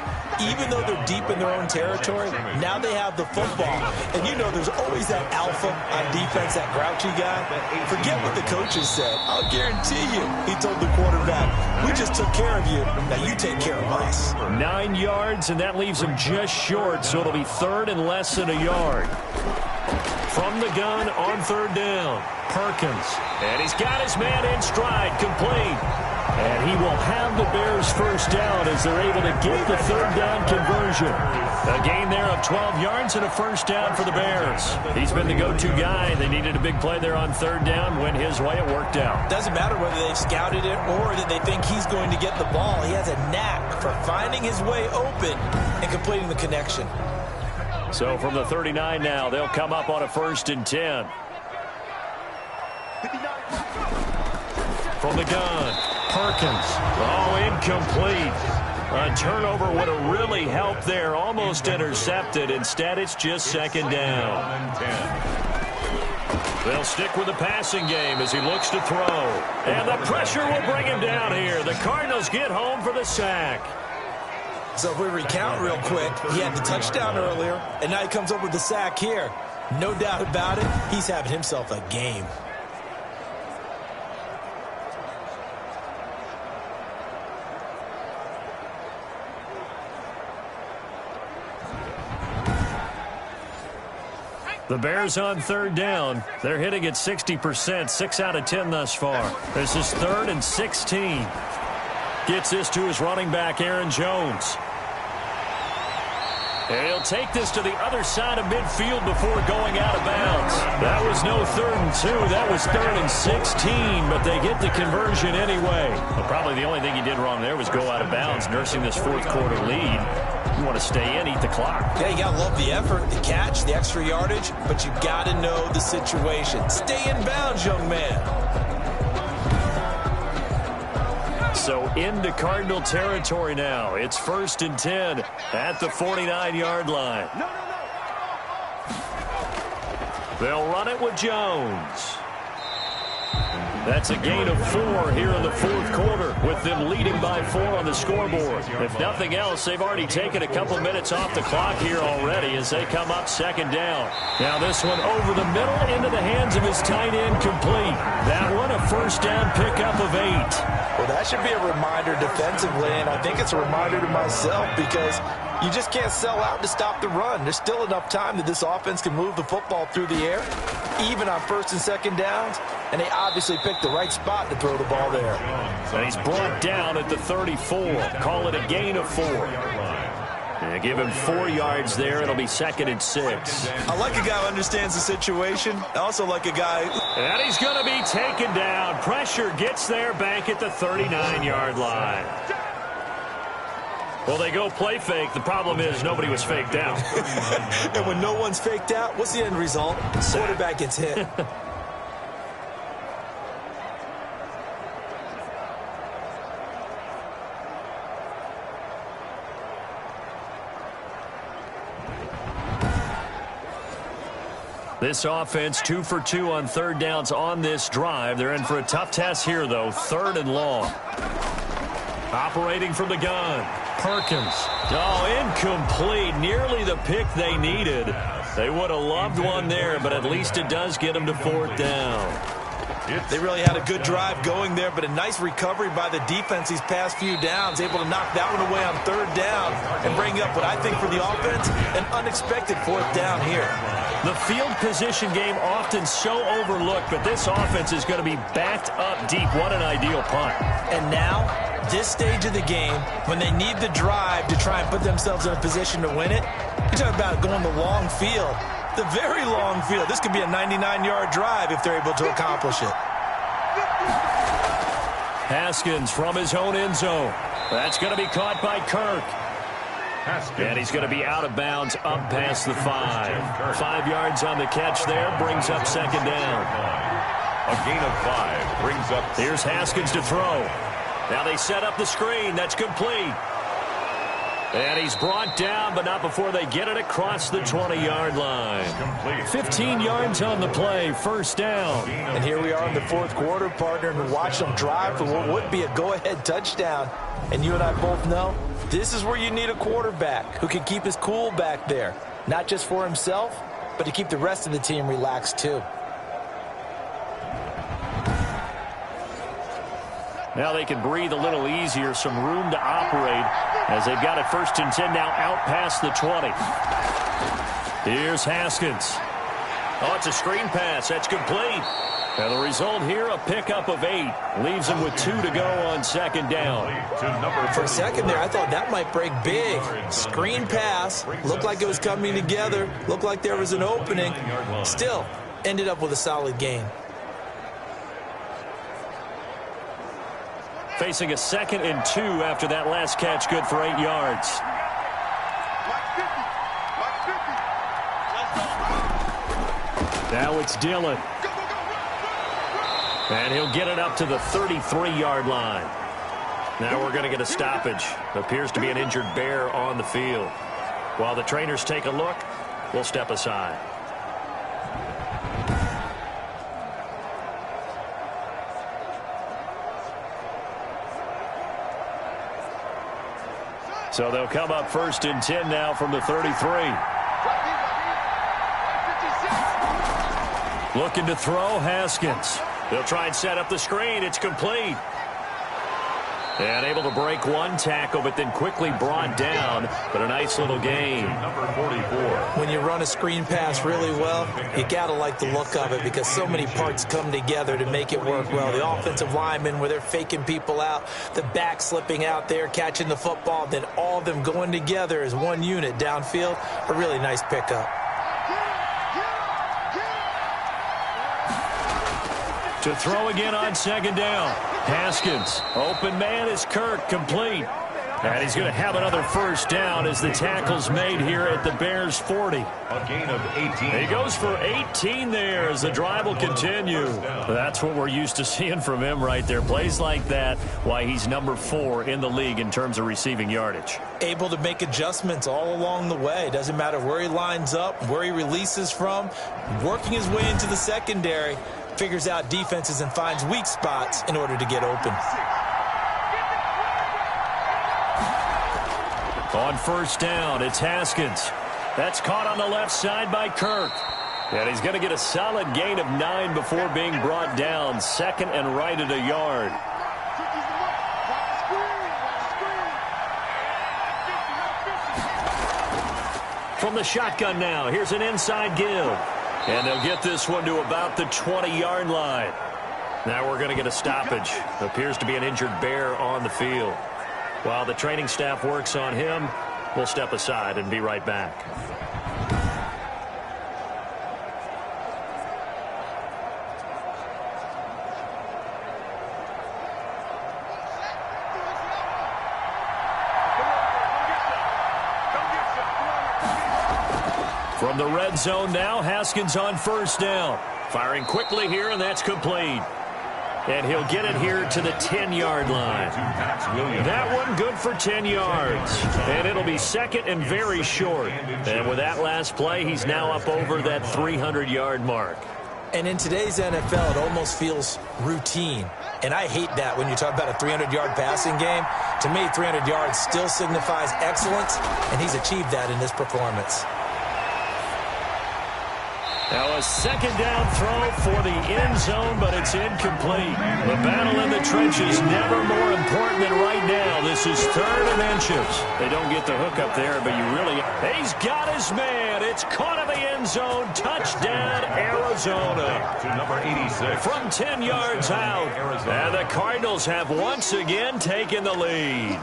Even though they're deep in their own territory, now they have the football. And you know there's always that alpha on defense, that grouchy guy. Forget what the coaches said. I'll guarantee you, he told the quarterback, we just took care of you. Now you take care of us. 9 yards, and that leaves him just short, so it'll be 3rd and less than a yard. From the gun on 3rd down, Perkins. And he's got his man in stride, complete. And he will have the Bears first down as they're able to get the third down conversion. A gain there of 12 yards and a first down for the Bears. He's been the go-to guy. They needed a big play there on third down. Went his way. It worked out. Doesn't matter whether they've scouted it or that they think he's going to get the ball. He has a knack for finding his way open and completing the connection. So from the 39 now, they'll come up on a 1st and 10. From the gun, Perkins. Oh, incomplete. A turnover would have really helped there. Almost intercepted. Instead, it's just second down. They'll stick with the passing game as he looks to throw. And the pressure will bring him down here. The Cardinals get home for the sack. So if we recount real quick, he had the touchdown earlier, and now he comes up with the sack here. No doubt about it, he's having himself a game. The Bears on third down. They're hitting at 60%, 6 out of 10 thus far. This is 3rd and 16. Gets this to his running back, Aaron Jones. And he'll take this to the other side of midfield before going out of bounds. That was no 3rd and 2. That was 3rd and 16, but they get the conversion anyway. Well, probably the only thing he did wrong there was go out of bounds, nursing this 4th quarter lead. You want to stay in, eat the clock. Yeah, you got to love the effort, the catch, the extra yardage, but you got to know the situation. Stay in bounds, young man. So into Cardinal territory now. It's 1st and 10 at the 49-yard line. They'll run it with Jones. That's a gain of 4 here in the 4th quarter, with them leading by 4 on the scoreboard. If nothing else, they've already taken a couple minutes off the clock here already as they come up 2nd down. Now this one over the middle into the hands of his tight end, complete. That one a 1st down pickup of 8. Well, that should be a reminder defensively, and I think it's a reminder to myself because you just can't sell out to stop the run. There's still enough time that this offense can move the football through the air, even on 1st and 2nd downs, and they obviously picked the right spot to throw the ball there. And he's brought down at the 34. Call it a gain of 4. Yeah, give him 4 yards there. It'll be 2nd and 6. I like a guy who understands the situation. I also like a guy. And he's going to be taken down. Pressure gets there back at the 39-yard line. Well, they go play fake. The problem is nobody was faked out. And when no one's faked out, what's the end result? Quarterback gets hit. This offense 2 for 2 on 3rd downs on this drive. They're in for a tough test here, though. 3rd and long. Operating from the gun. Perkins. Oh, incomplete. Nearly the pick they needed. They would have loved one there, but at least it does get them to 4th down. They really had a good drive going there, but a nice recovery by the defense these past few downs, able to knock that one away on 3rd down and bring up what I think for the offense, an unexpected 4th down here. The field position game often so overlooked, but this offense is going to be backed up deep. What an ideal punt. And now, this stage of the game, when they need the drive to try and put themselves in a position to win it, you're talking about going the long field. The very long field. This could be a 99-yard drive if they're able to accomplish it. Haskins from his own end zone. That's going to be caught by Kirk. And he's going to be out of bounds up past the 5. 5 yards on the catch there. Brings up 2nd down. A gain of 5 brings up. Here's Haskins to throw. Now they set up the screen. That's complete. And he's brought down, but not before they get it across the 20-yard line. 15 yards on the play, 1st down. And here we are in the 4th quarter, partner, and watch them drive for what would be a go-ahead touchdown. And you and I both know this is where you need a quarterback who can keep his cool back there, not just for himself, but to keep the rest of the team relaxed too. Now they can breathe a little easier, some room to operate as they've got it 1st and 10 now out past the 20. Here's Haskins. Oh, it's a screen pass. That's complete. And the result here, a pickup of 8. Leaves him with 2 to go on second down. For a second there, I thought that might break big. Screen pass. Looked like it was coming together. Looked like there was an opening. Still, ended up with a solid gain. Facing a 2nd and 2 after that last catch, good for 8 yards. Now it's Dillon. And he'll get it up to the 33-yard line. Now we're going to get a stoppage. Appears to be an injured bear on the field. While the trainers take a look, we'll step aside. So they'll come up 1st and 10 now from the 33. Looking to throw, Haskins. They'll try and set up the screen. It's complete. And able to break one tackle, but then quickly brought down. But a nice little gain. Number 44. When you run a screen pass really well, you got to like the look of it because so many parts come together to make it work well. The offensive linemen, where they're faking people out, the back slipping out there, catching the football, then all of them going together as one unit downfield. A really nice pickup. To throw again on second down. Haskins. Open man is Kirk. Complete. And he's going to have another first down as the tackle's made here at the Bears' 40. A gain of 18. He goes for 18 there as the drive will continue. That's what we're used to seeing from him right there. Plays like that, why he's number 4 in the league in terms of receiving yardage. Able to make adjustments all along the way. Doesn't matter where he lines up, where he releases from. Working his way into the secondary. Figures out defenses and finds weak spots in order to get open. On first down, it's Haskins. That's caught on the left side by Kirk. And he's going to get a solid gain of 9 before being brought down. 2nd and right at a yard. From the shotgun now, here's an inside give. And they'll get this one to about the 20-yard line. Now we're going to get a stoppage. Appears to be an injured bear on the field. While the training staff works on him, we'll step aside and be right back. From the red zone now, Haskins on first down. Firing quickly here, and that's complete. And he'll get it here to the 10-yard line. That one good for 10 yards. And it'll be 2nd and very short. And with that last play, he's now up over that 300-yard mark. And in today's NFL, it almost feels routine. And I hate that when you talk about a 300-yard passing game. To me, 300 yards still signifies excellence, and he's achieved that in this performance. Now a second down throw for the end zone, but it's incomplete. The battle in the trenches never more important than right now. This is 3rd and inches. They don't get the hook up there, but you really... He's got his man. It's caught in the end zone. Touchdown, Arizona. To number 86. From 10 yards out. And the Cardinals have once again taken the lead.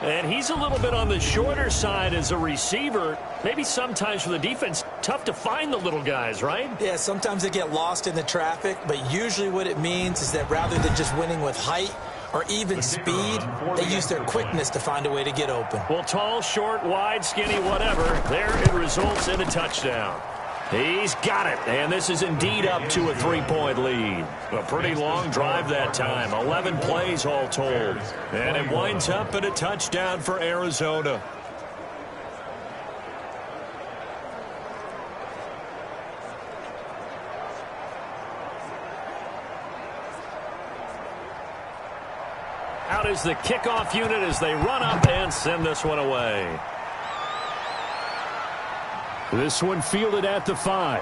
And he's a little bit on the shorter side as a receiver. Maybe sometimes for the defense, tough to find the little guys, right? Yeah, sometimes they get lost in the traffic, but usually what it means is that rather than just winning with height or even speed, they use their quickness to find a way to get open. Well, tall, short, wide, skinny, whatever, there it results in a touchdown. He's got it, and this is indeed up to a 3-point lead. A pretty long drive that time, 11 plays all told. And it winds up in a touchdown for Arizona. Out is the kickoff unit as they run up and send this one away. This one fielded at the 5.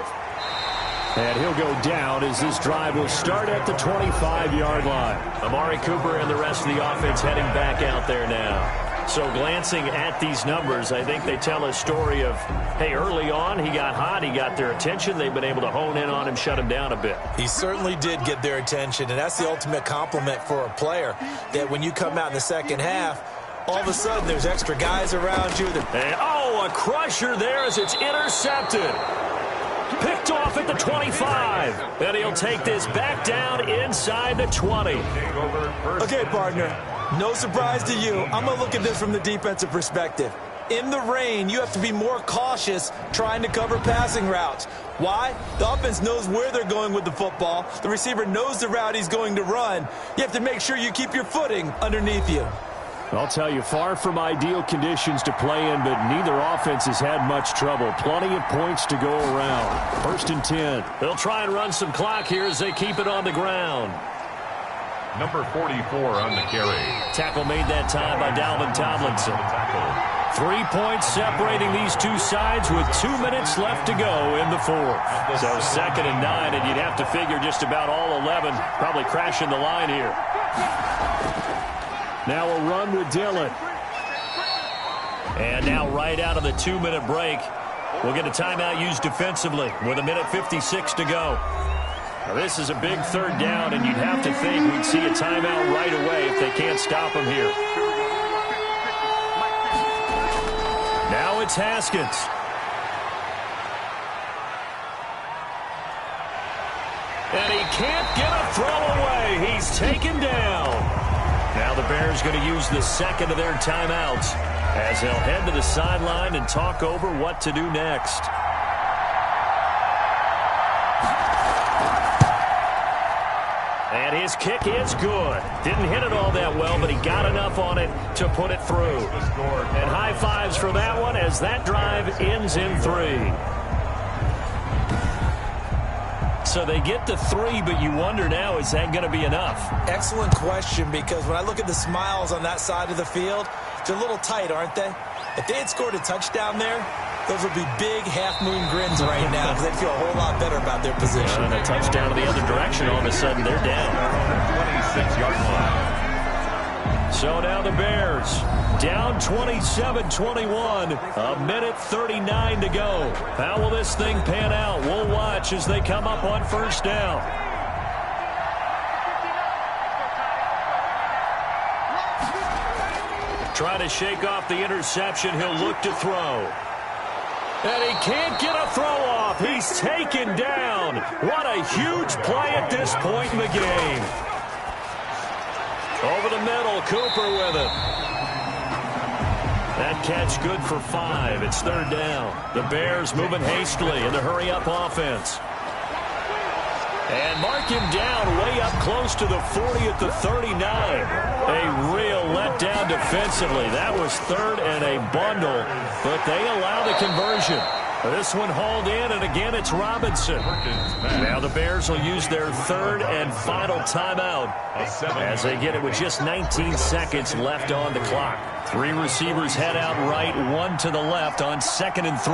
And he'll go down as this drive will start at the 25-yard line. Amari Cooper and the rest of the offense heading back out there now. So glancing at these numbers, I think they tell a story of, hey, early on he got hot, he got their attention. They've been able to hone in on him, shut him down a bit. He certainly did get their attention, and that's the ultimate compliment for a player, that when you come out in the second half, all of a sudden there's extra guys around you. And, oh, a crusher there as it's intercepted. Picked off at the 25. And he'll take this back down inside the 20. Okay, partner, no surprise to you. I'm going to look at this from the defensive perspective. In the rain, you have to be more cautious trying to cover passing routes. Why? The offense knows where they're going with the football. The receiver knows the route he's going to run. You have to make sure you keep your footing underneath you. I'll tell you, far from ideal conditions to play in, but neither offense has had much trouble. Plenty of points to go around. 1st and 10. They'll try and run some clock here as they keep it on the ground. Number 44 on the carry. Tackle made that time by Dalvin Tomlinson. 3 points separating these two sides with 2 minutes left to go in the 4th. So 2nd and 9, and you'd have to figure just about all 11 probably crashing the line here. Now a run with Dillon. And now right out of the 2-minute break, we'll get a timeout used defensively with 1:56 to go. Now this is a big 3rd down, and you'd have to think we'd see a timeout right away if they can't stop him here. Now it's Haskins. And he can't get a throw away. He's taken down. Now the Bears going to use the 2nd of their timeouts as they'll head to the sideline and talk over what to do next. And his kick is good. Didn't hit it all that well, but he got enough on it to put it through. And high fives for that one as that drive ends in 3. So they get to 3, but you wonder now, is that going to be enough? Excellent question, because when I look at the smiles on that side of the field, they're a little tight, aren't they? If they had scored a touchdown there, those would be big half-moon grins right now because they'd feel a whole lot better about their position. And a touchdown to the other direction, all of a sudden they're down. 26-yard line. So now the Bears down 27-21, 1:39 to go. How will this thing pan out? We'll watch as they come up on 1st down. Try to shake off the interception. He'll look to throw. And he can't get a throw off. He's taken down. What a huge play at this point in the game. Over the middle, Cooper with it. That catch good for 5. It's 3rd down. The Bears moving hastily in the hurry-up offense. And mark him down way up close to the 40 at the 39. A real letdown defensively. That was 3rd and a bundle, but they allow the conversion. This one hauled in, and again it's Robinson. Now the Bears will use their 3rd and final timeout as they get it with just 19 seconds left on the clock. 3 receivers head out right, 1 to the left on 2nd and 3.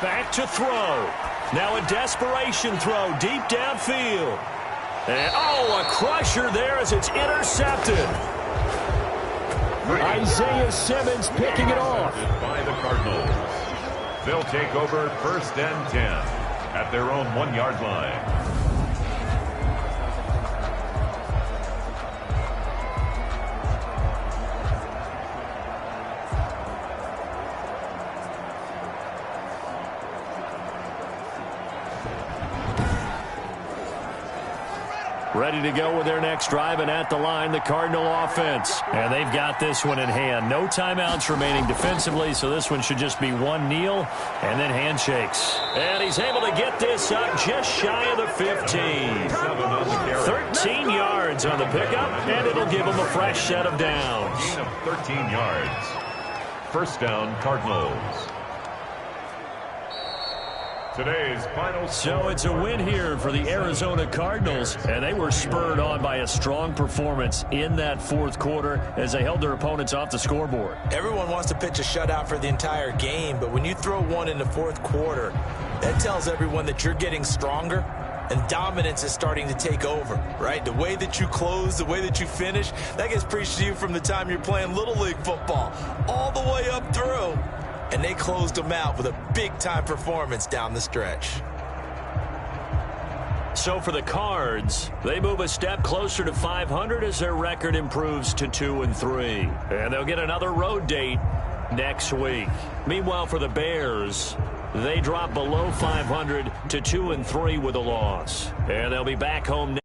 Back to throw. Now a desperation throw deep downfield. And, oh, a crusher there as it's intercepted. Isaiah Simmons picking it off. By the Cardinals. They'll take over 1st and 10 at their own 1-yard line. Ready to go with their next drive, and at the line, the Cardinal offense. And they've got this one in hand. No timeouts remaining defensively, so this one should just be 1 kneel and then handshakes. And he's able to get this up just shy of the 15. 13 yards on the pickup, and it'll give him a fresh set of downs. Gain of 13 yards. 1st down, Cardinals. Today's final. So it's a win here for the Arizona Cardinals, and they were spurred on by a strong performance in that 4th quarter as they held their opponents off the scoreboard. Everyone wants to pitch a shutout for the entire game, but when you throw one in the 4th quarter, that tells everyone that you're getting stronger and dominance is starting to take over, right? The way that you close, the way that you finish, that gets preached to you from the time you're playing Little League football all the way up through. And they closed them out with a big-time performance down the stretch. So for the Cards, they move a step closer to 500 as their record improves to 2-3. And they'll get another road date next week. Meanwhile, for the Bears, they drop below 500 to 2-3 with a loss. And they'll be back home next.